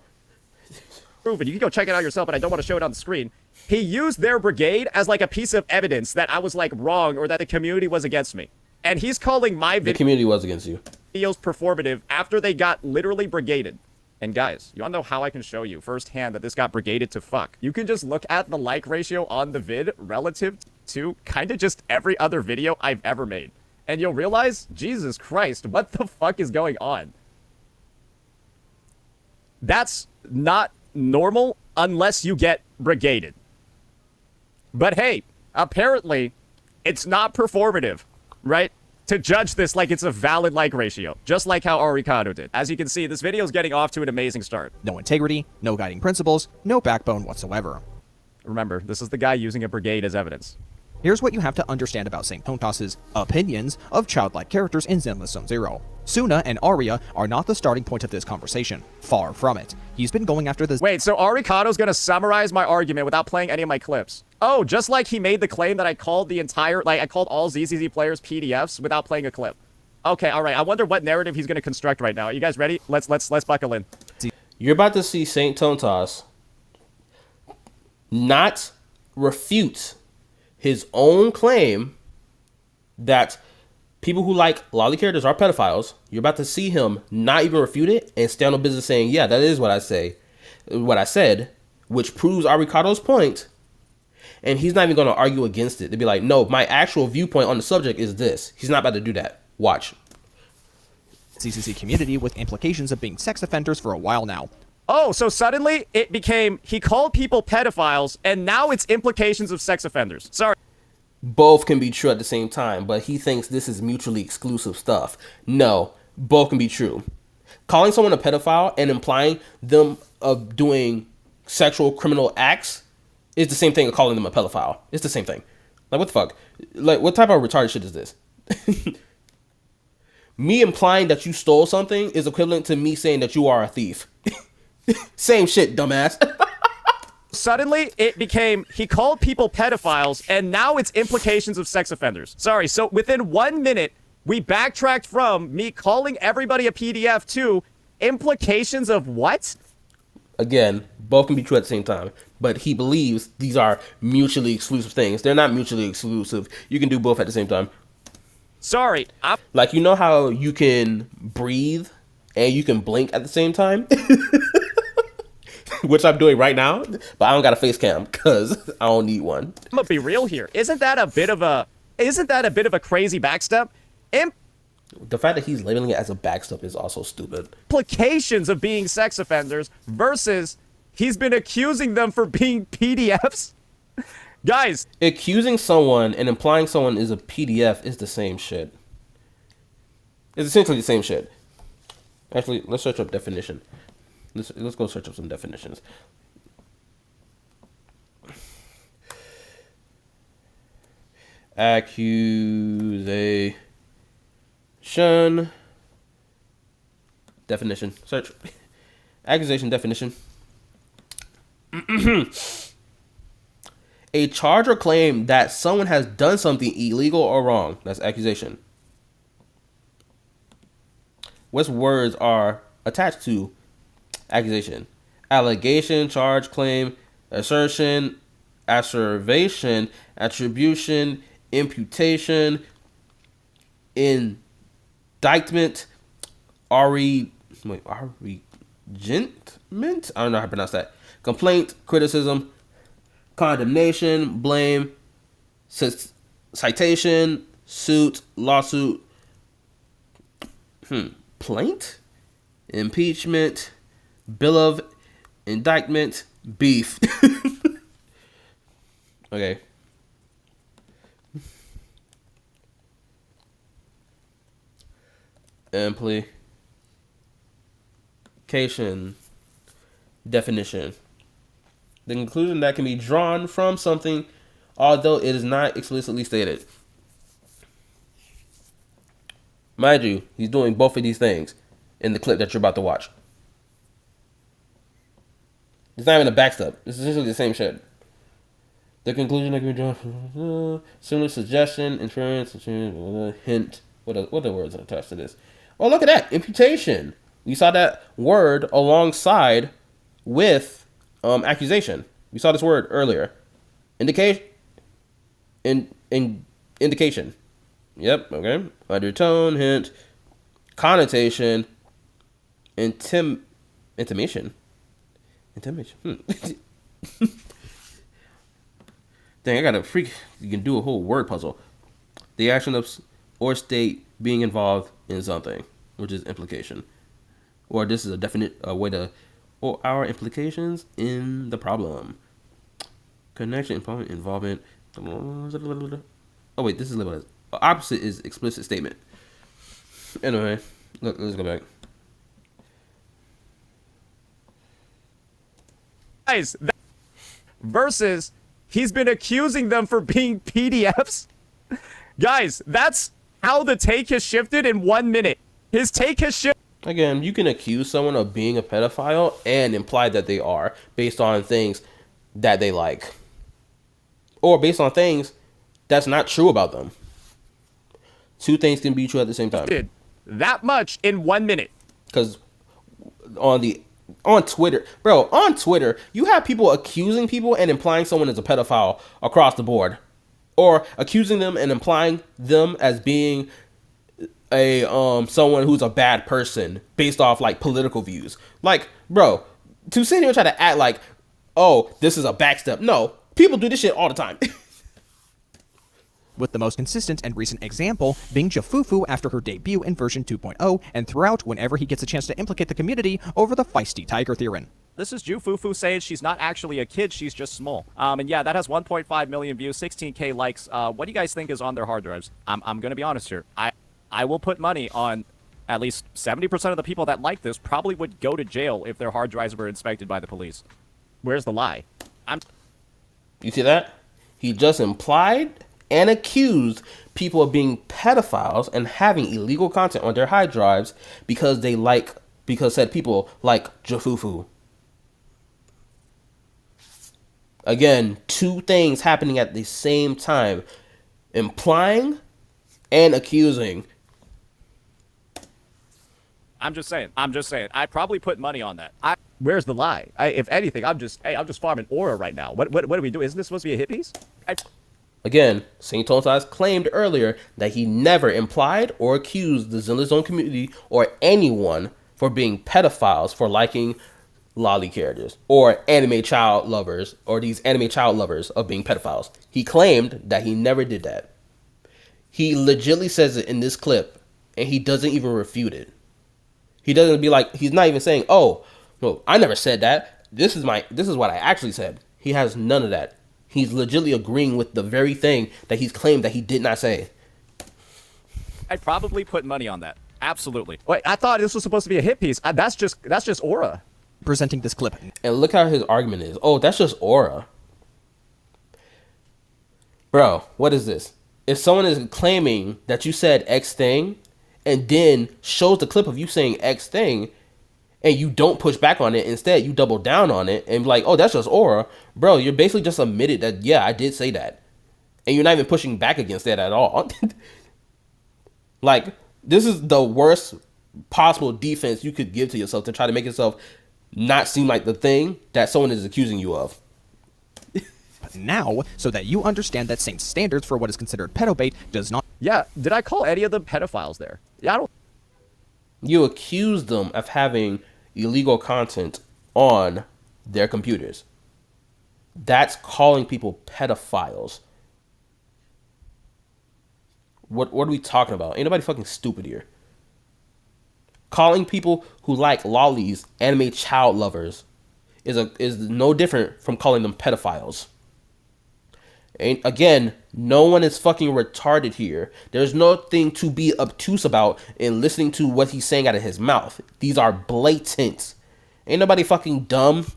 Proven. You can go check it out yourself, but I don't want to show it on the screen. He used their brigade as like a piece of evidence that I was like wrong or that the community was against me. And he's calling my The community was against you. videos performative after they got literally brigaded. And guys, you want to know how I can show you firsthand that this got brigaded to fuck? You can just look at the like ratio on the vid relative to kind of just every other video I've ever made. And you'll realize, Jesus Christ, what the fuck is going on? That's not normal unless you get brigaded. But hey, apparently it's not performative, right? To judge this like it's a valid like ratio, just like how Arikado did. As you can see, this video is getting off to an amazing start. No integrity, no guiding principles, no backbone whatsoever. Remember, this is the guy using a brigade as evidence. Here's what you have to understand about St. Tontas' opinions of childlike characters in Zenless Zone Zero. Suna and Arya are not the starting point of this conversation. Far from it. He's been going after this. Wait, so Arikado's gonna summarize my argument without playing any of my clips. Oh, just like he made the claim that I called I called all ZZZ players PDFs without playing a clip. Okay, all right. I wonder what narrative he's gonna construct right now. Are you guys ready? Let's buckle in. You're about to see St. Tontas not refute his own claim that people who like lolly characters are pedophiles. You're about to see him not even refute it and stand on business saying, yeah, that is what I said, which proves Arikado's point. And he's not even going to argue against it. They'd be like, no, my actual viewpoint on the subject is this. He's not about to do that. Watch. CCC community with implications of being sex offenders for a while now. Oh, so suddenly it became he called people pedophiles, and now it's implications of sex offenders. Sorry. Both can be true at the same time, but he thinks this is mutually exclusive stuff. No, both can be true. Calling someone a pedophile and implying them of doing sexual criminal acts is the same thing as calling them a pedophile. It's the same thing. Like, what the fuck? Like, what type of retarded shit is this? Me implying that you stole something is equivalent to me saying that you are a thief. Same shit, dumbass. Suddenly, it became, he called people pedophiles, and now it's implications of sex offenders. Sorry, so within 1 minute, we backtracked from me calling everybody a PDF to implications of what? Again, both can be true at the same time, but he believes these are mutually exclusive things. They're not mutually exclusive. You can do both at the same time. Sorry, Like, you know how you can breathe and you can blink at the same time? Which I'm doing right now, but I don't got a face cam because I don't need one. I'm gonna be real here. Isn't that a bit of a crazy backstep? The fact that he's labeling it as a backstep is also stupid. Implications of being sex offenders versus he's been accusing them for being PDFs. Guys, Accusing someone and implying someone is a PDF is the same shit. It's essentially the same shit. Actually, let's search up definition. Let's go search up some definitions. Accusation definition. Search. Accusation definition. A charge or claim that someone has done something illegal or wrong. That's accusation. What words are attached to accusation? Allegation, charge, claim, assertion, asseveration, attribution, imputation, indictment, arraignment. I don't know how to pronounce that. Complaint, criticism, condemnation, blame, citation, suit, lawsuit, plaint, impeachment, bill of indictment, beef. Okay. Implication definition. The conclusion that can be drawn from something, although it is not explicitly stated. Mind you, he's doing both of these things in the clip that you're about to watch. It's not even a backstep. It's essentially the same shit. The conclusion that can be drawn from similar suggestion, inference, hint. What are the words attached to this? Oh, look at that. Imputation. We saw that word alongside with accusation. We saw this word earlier. Indication. Indication. Yep, okay. Undertone, hint, connotation, intimation. Intimation. Dang, I got a freak. You can do a whole word puzzle. The action of or state being involved in something, which is implication. Or this is a definite way to, or our implications in the problem. Connection, involvement. Oh wait, this is labeled as opposite is explicit statement. Anyway, look, let's go back. guys, versus he's been accusing them for being PDFs. Guys, that's how the take has shifted in 1 minute. His take has shifted. Again, you can accuse someone of being a pedophile and imply that they are based on things that they like. Or based on things that's not true about them. Two things can be true at the same time. That much in 1 minute. Because on Twitter, you have people accusing people and implying someone is a pedophile across the board. Or accusing them and implying them as being a someone who's a bad person based off like political views. Like, bro, to sit here and try to act like, oh, this is a backstep. No, people do this shit all the time. With the most consistent and recent example being Jafufu after her debut in version 2.0 and throughout whenever he gets a chance to implicate the community over the feisty tiger theory. This is Jufufu saying she's not actually a kid, she's just small. And yeah, that has 1.5 million views, 16k likes. What do you guys think is on their hard drives? I'm gonna be honest here. I will put money on at least 70% of the people that like this probably would go to jail if their hard drives were inspected by the police. Where's the lie? You see that? He just implied and accused people of being pedophiles and having illegal content on their hard drives because said people like Jafufu. Again, two things happening at the same time, implying and accusing. I'm just saying. I probably put money on that. Where's the lie? If anything, I'm just farming aura right now. What are we doing? Isn't this supposed to be a hit piece? Again, St. Tonesize claimed earlier that he never implied or accused the Zenless Zone community or anyone for being pedophiles for liking lolly characters or anime child lovers or these anime child lovers of being pedophiles. He claimed that he never did that. He legitimately says it in this clip and he doesn't even refute it. He doesn't be like, he's not even saying, oh, no, I never said that. This is what I actually said. He has none of that. He's legitimately agreeing with the very thing that he's claimed that he did not say. I'd probably put money on that. Absolutely. Wait, I thought this was supposed to be a hit piece. That's just aura. Presenting this clip. And look how his argument is. Oh, that's just aura. Bro, what is this? If someone is claiming that you said X thing and then shows the clip of you saying X thing and you don't push back on it, instead you double down on it and be like, oh, that's just aura. Bro, you're basically just admitted that, yeah, I did say that. And you're not even pushing back against that at all. Like, this is the worst possible defense you could give to yourself to try to make yourself not seem like the thing that someone is accusing you of. Now, so that you understand that same standards for what is considered pedobait does not... Yeah, did I call any of them pedophiles there? Yeah, I don't... You accuse them of having illegal content on their computers. That's calling people pedophiles. What are we talking about? Ain't nobody fucking stupid here. Calling people who like lollies anime child lovers is no different from calling them pedophiles. And again, no one is fucking retarded here. There's nothing to be obtuse about in listening to what he's saying out of his mouth. These are blatant. Ain't nobody fucking dumb.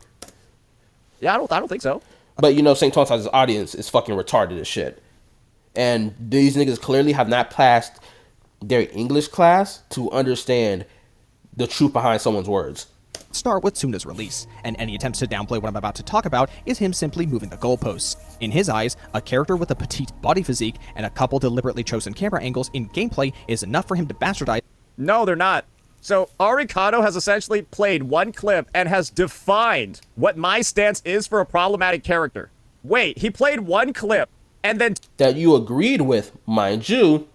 Yeah, I don't think so. But you know, St. Tonesize's audience is fucking retarded as shit. And these niggas clearly have not passed their English class to understand the truth behind someone's words. Start with Suna's release, and any attempts to downplay what I'm about to talk about is him simply moving the goalposts. In his eyes, a character with a petite body physique and a couple deliberately chosen camera angles in gameplay is enough for him to bastardize. No, they're not. So, Arikado has essentially played one clip and has defined what my stance is for a problematic character. Wait, he played one clip and then... That you agreed with, mind you.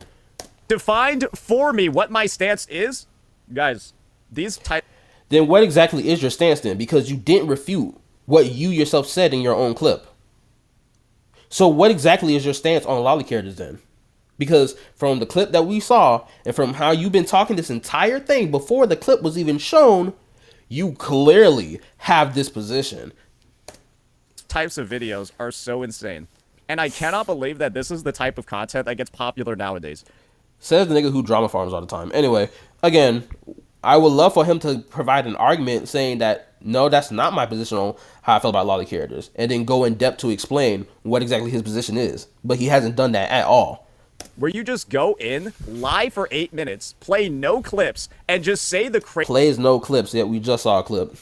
Defined for me what my stance is? Guys, these type... Then what exactly is your stance then? Because you didn't refute what you yourself said in your own clip. So what exactly is your stance on lolly characters then? Because from the clip that we saw and from how you've been talking this entire thing before the clip was even shown, you clearly have this position. Types of videos are so insane. And I cannot believe that this is the type of content that gets popular nowadays. Says the nigga who drama farms all the time. Anyway, again, I would love for him to provide an argument saying that, no, that's not my position on how I feel about lolly characters. And then go in depth to explain what exactly his position is. But he hasn't done that at all. Where you just go in, lie for 8 minutes, play no clips, and just say the crazy... Plays no clips, yet we just saw a clip.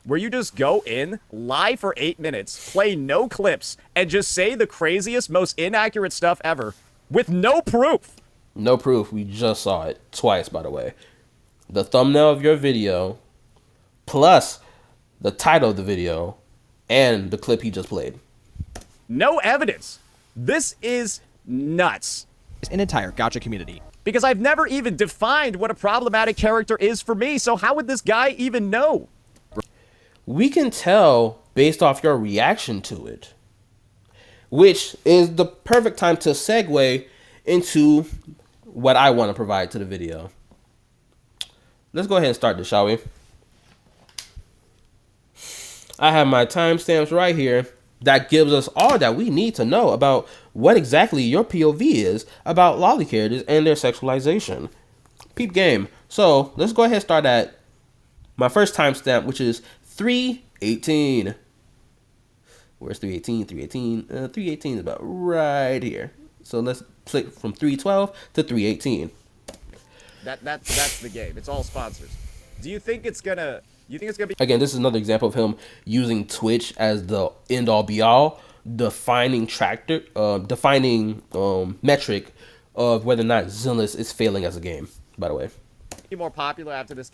Where you just go in, lie for 8 minutes, play no clips, and just say the craziest, most inaccurate stuff ever. With no proof. No proof. We just saw it twice, by the way. The thumbnail of your video, plus the title of the video, and the clip he just played. No evidence. This is nuts. An entire gacha community. Because I've never even defined what a problematic character is for me, so how would this guy even know? We can tell based off your reaction to it. Which is the perfect time to segue into what I want to provide to the video. Let's go ahead and start this, shall we? I have my timestamps right here that gives us all that we need to know about what exactly your POV is about lolly characters and their sexualization. Peep game. So let's go ahead and start at my first timestamp, which is 3:18. Where's 318? 318. 318 is about right here. So let's click from 312 to 318. That's the game. It's all sponsors. Do you think it's gonna? You think it's gonna be? Again, this is another example of him using Twitch as the end all be all, defining metric of whether or not Zenless is failing as a game. By the way, Be more popular after this?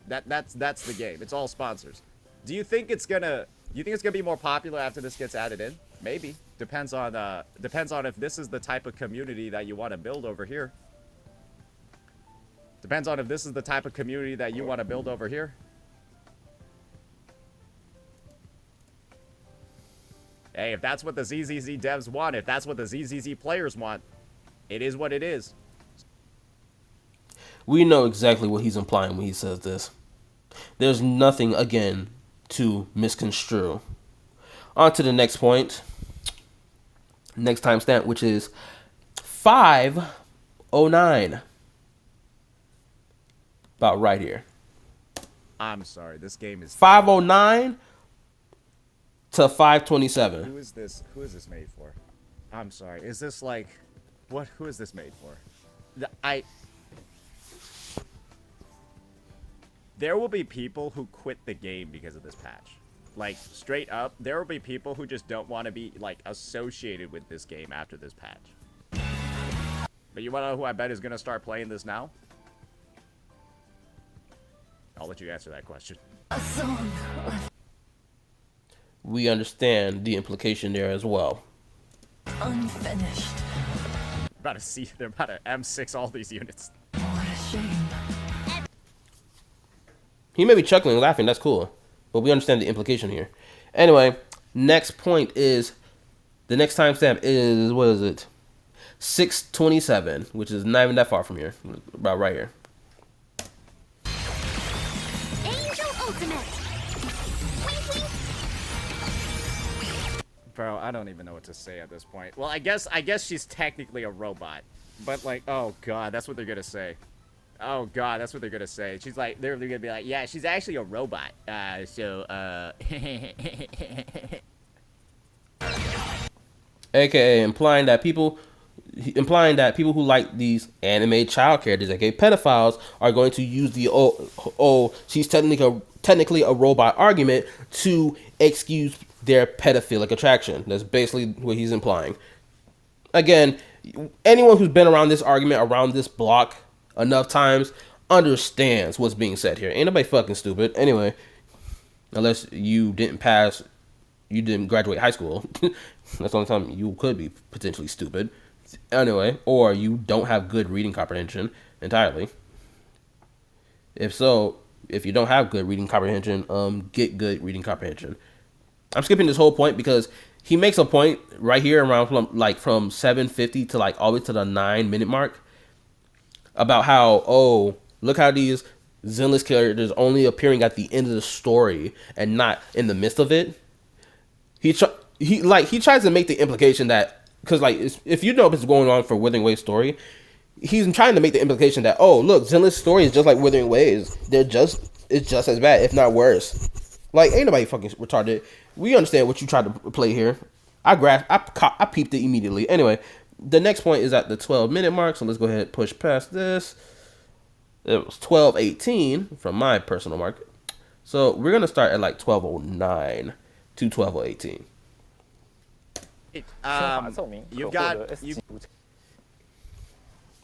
That's the game. It's all sponsors. Do you think it's gonna? You think it's gonna be more popular after this gets added in? Maybe. Depends on if this is the type of community that you want to build over here. Depends on if this is the type of community that you want to build over here. Hey, if that's what the ZZZ devs want, if that's what the ZZZ players want, it is what it is. we know exactly what he's implying when he says this. There's nothing, again, to misconstrue. On to the next point. Next timestamp, which is 5:09. About right here. I'm sorry, this game is 5:09 to 5:27. Who is this made for? I'm sorry. Is this like what who is this made for? There will be people who quit the game because of this patch. Like straight up, there will be people who just don't want to be like associated with this game after this patch. But you want to know who I bet is going to start playing this now? I'll let you answer that question. We understand the implication there as well. Unfinished. They're about to M6 all these units. What a shame. He may be chuckling and laughing, that's cool. But we understand the implication here. Anyway, next point is, the next timestamp is, what is it? 6:27, which is not even that far from here. About right here. Angel Ultimate. Wink, wink. Bro, I don't even know what to say at this point. Well, I guess she's technically a robot. But like, oh god, that's what they're gonna say. Oh god, that's what they're gonna say. She's like, they're gonna be like, yeah, she's actually a robot. AKA implying that people who like these anime child characters, aka pedophiles, are going to use the she's technically a robot argument to excuse their pedophilic attraction. That's basically what he's implying. Again, anyone who's been around this argument, around this block enough times, understands what's being said here. Ain't nobody fucking stupid. Anyway, unless you didn't graduate high school. That's the only time you could be potentially stupid. Anyway, or you don't have good reading comprehension entirely. If you don't have good reading comprehension, get good reading comprehension. I'm skipping this whole point because he makes a point right here around from 7:50 to all the way to the 9-minute mark about how, look how these Zenless characters only appearing at the end of the story and not in the midst of it. He tries to make the implication that, because if you know what's going on for Withering Waves story, he's trying to make the implication that, look, Zenless story is just like Withering Waves. It's just as bad, if not worse. Ain't nobody fucking retarded. We understand what you tried to play here. I peeped it immediately. Anyway, the next point is at the 12-minute mark, so let's go ahead and push past this. It was 12:18 from my personal mark. So we're gonna start at 12:09 to 12:18. You've got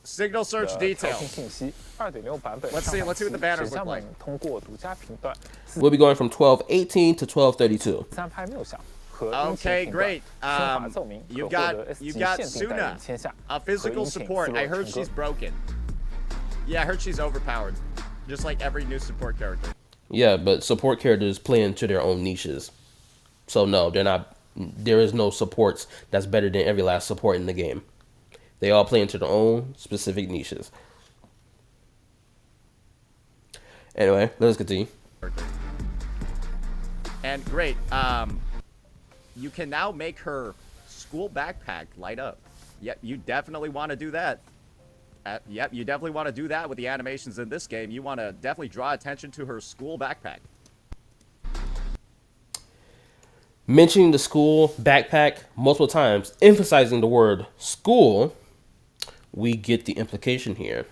signal search details. Let's see what the banners look like. We'll be going from 12:18 to 12:32. Okay, great. You've got Suna, a physical support. I heard she's broken. Yeah, I heard she's overpowered, just like every new support character. Yeah, but support characters play into their own niches. So no, they're not. There is no supports that's better than every last support in the game. They all play into their own specific niches. Anyway, let's continue. And great. You can now make her school backpack light up. Yep, you definitely want to do that. Yep, you definitely want to do that with the animations in this game. You want to definitely draw attention to her school backpack. mentioning the school backpack multiple times, emphasizing the word school, we get the implication here.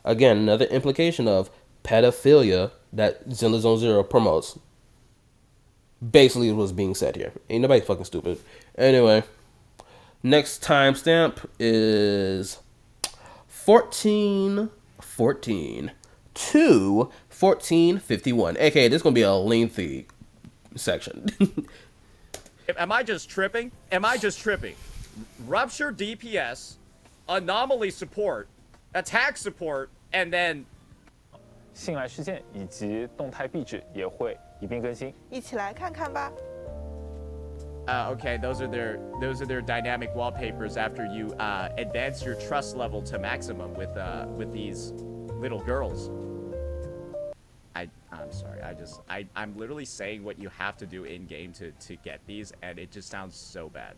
Again, another implication of pedophilia that Zenless Zone Zero promotes. Basically, is what's being said here. Ain't nobody fucking stupid. Anyway, next timestamp is 14:14 to 14:51. AKA, this is gonna be a lengthy section. Am I just tripping? Rupture DPS, anomaly support, attack support, and then 信赖事件以及动态壁纸也会一并更新。一起来看看吧。okay, those are their dynamic wallpapers after you advance your trust level to maximum with these little girls. I'm sorry. I'm literally saying what you have to do in game to get these, and it just sounds so bad.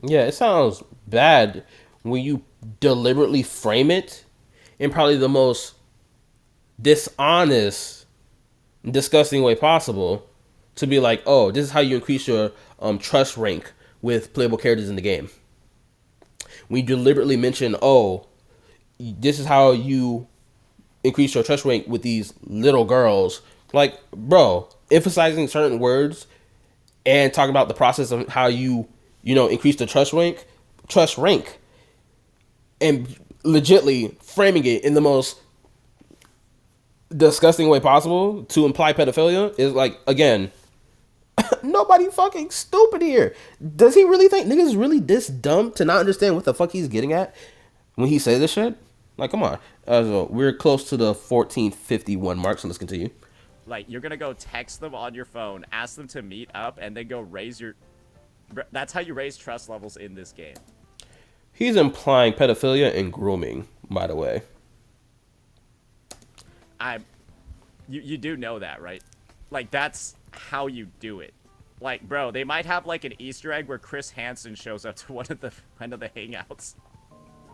Yeah, it sounds bad when you deliberately frame it in probably the most dishonest, disgusting way possible to be like, oh, this is how you increase your trust rank with playable characters in the game. We deliberately mention, oh, this is how you increase your trust rank with these little girls. Like, bro, emphasizing certain words and talking about the process of how you increase the trust rank, and legitly framing it in the most disgusting way possible to imply pedophilia is like, again, nobody fucking stupid here. Does he really think niggas is really this dumb to not understand what the fuck he's getting at when he says this shit? Like, come on. So we're close to the 14:51 mark, so let's continue. Like, you're gonna go text them on your phone, ask them to meet up, and then go raise your... That's how you raise trust levels in this game. He's implying pedophilia and grooming, by the way. You do know that, right? Like, that's how you do it. Like, bro, they might have like an Easter egg where Chris Hansen shows up to one of the hangouts.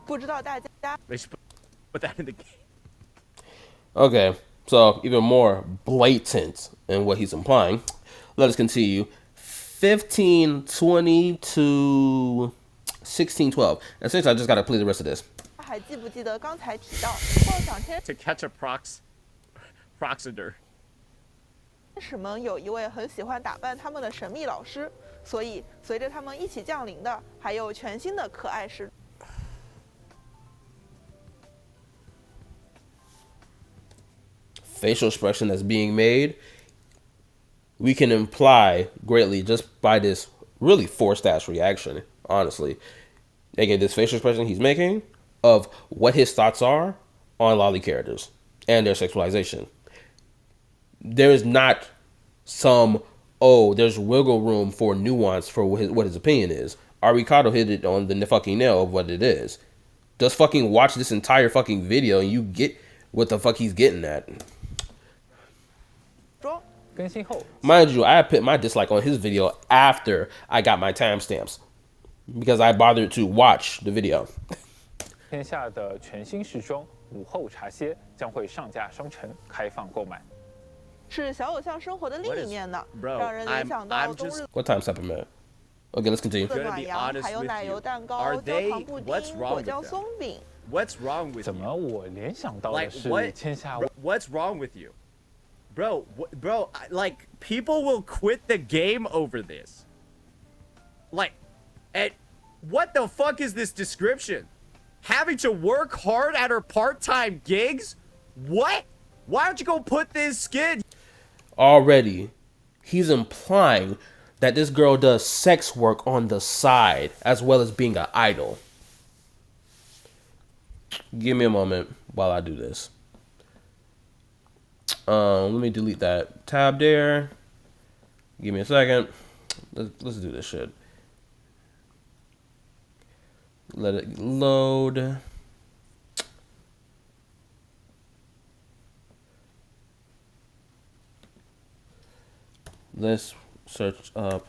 不知道大家 They should put that in the game. Okay, so even more blatant in what he's implying. Let us continue. 15:20 to 16:12. Essentially, I just gotta play the rest of this. 还记不记得刚才提到妄想天 To catch a proxeter. 使们有一位很喜欢打扮他们的神秘老师，所以随着他们一起降临的，还有全新的可爱时。 Facial expression that's being made, we can imply greatly just by this really forced ass reaction, honestly. Again, this facial expression he's making of what his thoughts are on lolly characters and their sexualization. There is not some, oh, there's wiggle room for nuance for what his opinion is. Arikado hit it on the fucking nail of what it is. Just fucking watch this entire fucking video and you get what the fuck he's getting at. 中 更新后， Mind you, I put my dislike on his video after I got my timestamps because I bothered to watch the video. 天下的全新时装午后茶歇将会上架商城开放购买。是小偶像生活的另一面呢， Bro, 让人联想到 I'm 冬 just- 日 What time step am I? Okay, let's continue. 的 gonna 暖 be 阳， honest 还有 with 奶油 you. 蛋糕、 Are 焦 they- 糖布丁、 what's wrong 果 with 酱 them? 松饼。 What's wrong with 怎 you? 么我联想到的 Like 是 what? 天下 What's wrong with you, bro? Like people will quit the game over this. Like, and what the fuck is this description? Having to work hard at her part-time gigs? What? Why don't you go put this skin? Already, he's implying that this girl does sex work on the side as well as being an idol. Give me a moment while I do this. Let me delete that tab there. Give me a second. Let's do this shit. Let it load. Let's search up.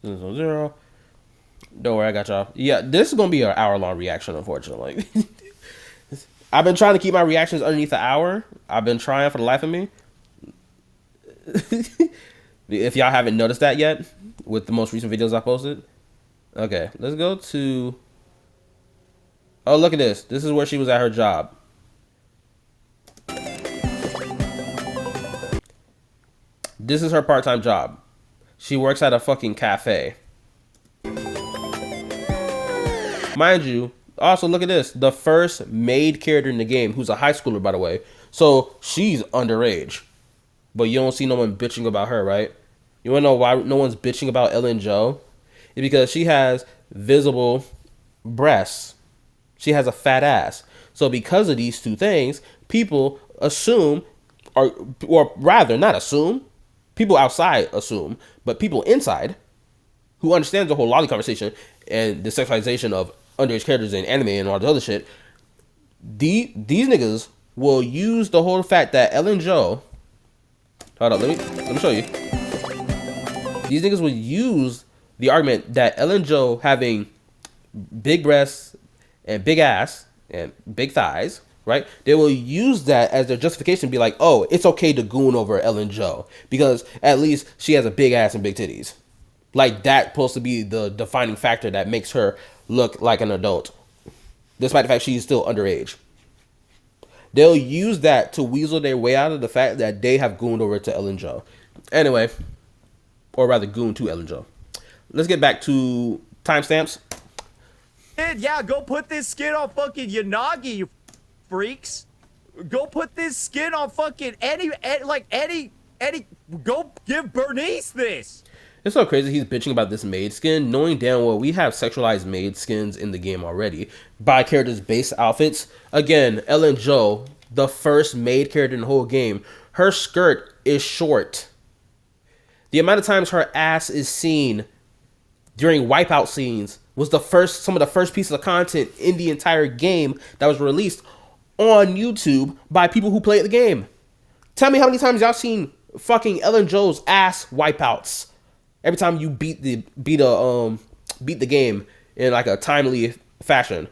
Zero. Don't worry, I got y'all. Yeah, this is gonna be an hour-long reaction, unfortunately. I've been trying to keep my reactions underneath the hour. I've been trying for the life of me. If y'all haven't noticed that yet, with the most recent videos I posted. Okay, let's go to... Oh, look at this. This is where she was at her job. This is her part-time job. She works at a fucking cafe. Mind you, also look at this. The first maid character in the game, who's a high schooler, by the way. So she's underage. But you don't see no one bitching about her, right? You wanna know why no one's bitching about Ellen Jo? It's because she has visible breasts. She has a fat ass. So because of these two things, people assume, or rather, not assume, people outside assume, but people inside who understands the whole lolly conversation and the sexualization of underage characters in anime and all the other shit, these niggas will use the whole fact that Ellen Jo, hold up, let me show you. These niggas will use the argument that Ellen Jo having big breasts and big ass and big thighs, right? They will use that as their justification, be like, oh, it's okay to goon over Ellen Jo because at least she has a big ass and big titties. Like that's supposed to be the defining factor that makes her look like an adult, despite the fact she's still underage. They'll use that to weasel their way out of the fact that they have gooned over to Ellen Jo. Anyway, or rather gooned to Ellen Jo. Let's get back to timestamps. Yeah, go put this skin on fucking Yanagi, you freaks. Go put this skin on fucking Eddie, go give Bernice this. It's so crazy he's bitching about this maid skin, knowing damn well we have sexualized maid skins in the game already by characters' base outfits. Again, Ellen Jo, the first maid character in the whole game, her skirt is short. The amount of times her ass is seen during wipeout scenes was some of the first pieces of content in the entire game that was released on YouTube by people who played the game. Tell me how many times y'all seen fucking Ellen Jo's ass wipeouts. Every time you beat the game in like a timely fashion,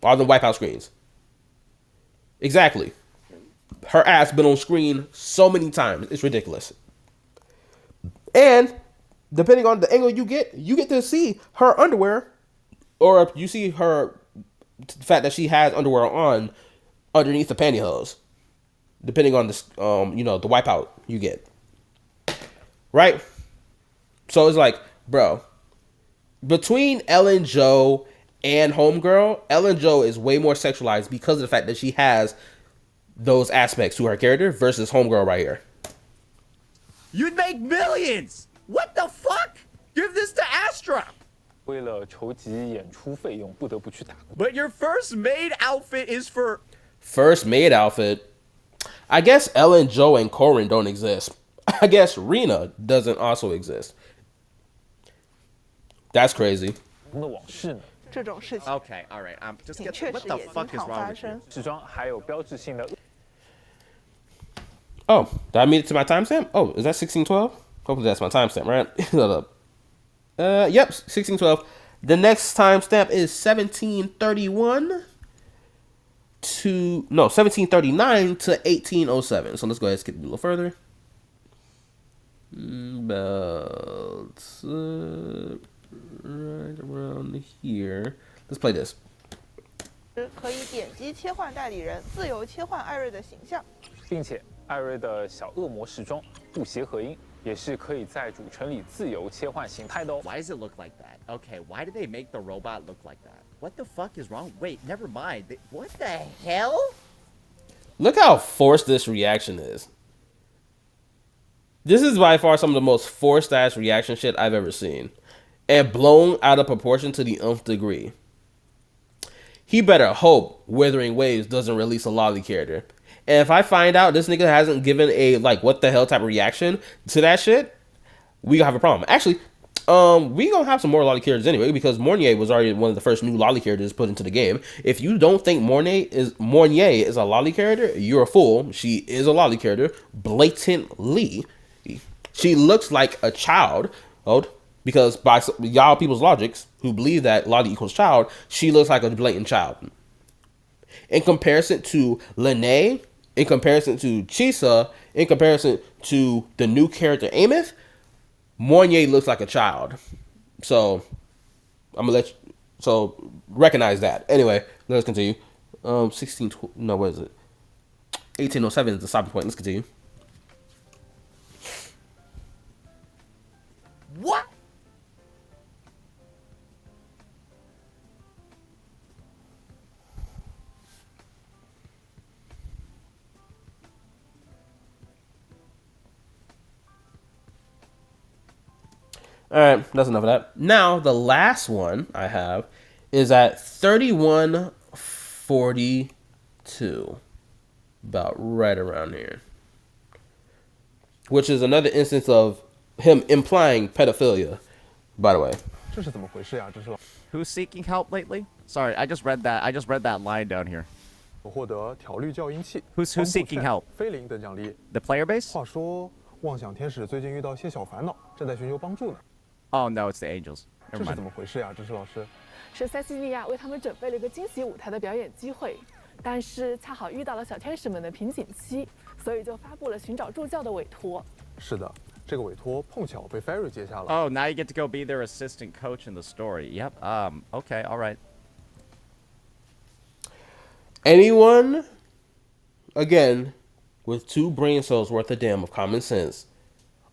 all the wipeout screens. Exactly. Her ass been on screen so many times. It's ridiculous. And depending on the angle you get to see her underwear, or you see her, the fact that she has underwear on underneath the pantyhose, depending on the the wipeout you get. Right? So it's like, bro, between Ellen Jo and Homegirl, Ellen Jo is way more sexualized because of the fact that she has those aspects to her character versus Homegirl right here. You'd make millions. What the fuck? Give this to Astra. 为了筹集演出费用，不得不去打工。 But your first maid outfit is for... First maid outfit? I guess Ellen Jo and Corin don't exist. I guess Rena doesn't also exist. That's crazy. 的往事呢？这种事情 Okay, all right. Just 也 get 确 what 实 the 也经 fuck is 常 wrong 发 with you? 生。时装还有标志性的。 Oh, did I meet it to my timestamp? Oh, is that 1612? Hopefully that's my timestamp, right? Hold up. Yep, 1612. The next timestamp is 1739 to 1807. So let's go ahead and skip a little further. About right around here. Let's play this. 可以点击切换代理人，自由切换艾瑞的形象。 并且艾瑞的小恶魔时装不协和音也是可以在主城里自由切换形态的哦。 Why does it look like that? Okay, why did they make the robot look like that? What the fuck is wrong? Wait, never mind. What the hell? Look how forced this reaction is. This is by far some of the most forced ass reaction shit I've ever seen. And blown out of proportion to the nth degree. He better hope Withering Waves doesn't release a lolly character. And if I find out this nigga hasn't given a like what the hell type of reaction to that shit, we gonna have a problem. Actually, we gonna have some more lolly characters anyway, because Mornier was already one of the first new lolly characters put into the game. If you don't think Mornier is a lolly character, you're a fool. She is a lolly character, blatantly. She looks like a child, because by y'all people's logics who believe that lolly equals child, she looks like a blatant child. In comparison to Lene, in comparison to Chisa, in comparison to the new character Amith, Mournier looks like a child. So I'm gonna let you, so recognize that. Anyway, let's continue. 16 no, what is it? 1807 is the stopping point. Let's continue. What? All right, that's enough of that. Now, the last one I have is at 3142. About right around here. Which is another instance of him implying pedophilia, by the way. 这是怎么回事呀？这是老 Who's seeking help lately? Sorry, I just read that line down here. 获得调律教音器 Who's 帮助 seeking 劝 help? 菲林等奖励。 The player base? 话说，妄想天使最近遇到些小烦恼，正在寻求帮助呢。 Oh no, it's the angels. 这 Never 是怎 mind. 么回事呀？这是老师。是塞西利亚为他们准备了一个惊喜舞台的表演机会，但是恰好遇到了小天使们的瓶颈期，所以就发布了寻找助教的委托。是的，这个委托碰巧被 Ferry 接下了。 Oh, now you get to go be their assistant coach in the story. Yep. Okay, all right. Anyone, again, with 2 brain cells worth of damn of common sense,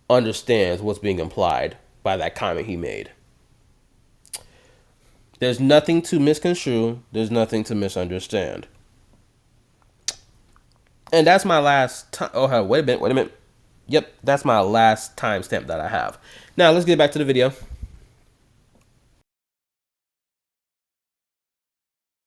understands what's being implied by that comment he made. There's nothing to misconstrue. There's nothing to misunderstand. And that's my last time. Oh, wait a minute. Yep, that's my last timestamp that I have. Now, let's get back to the video.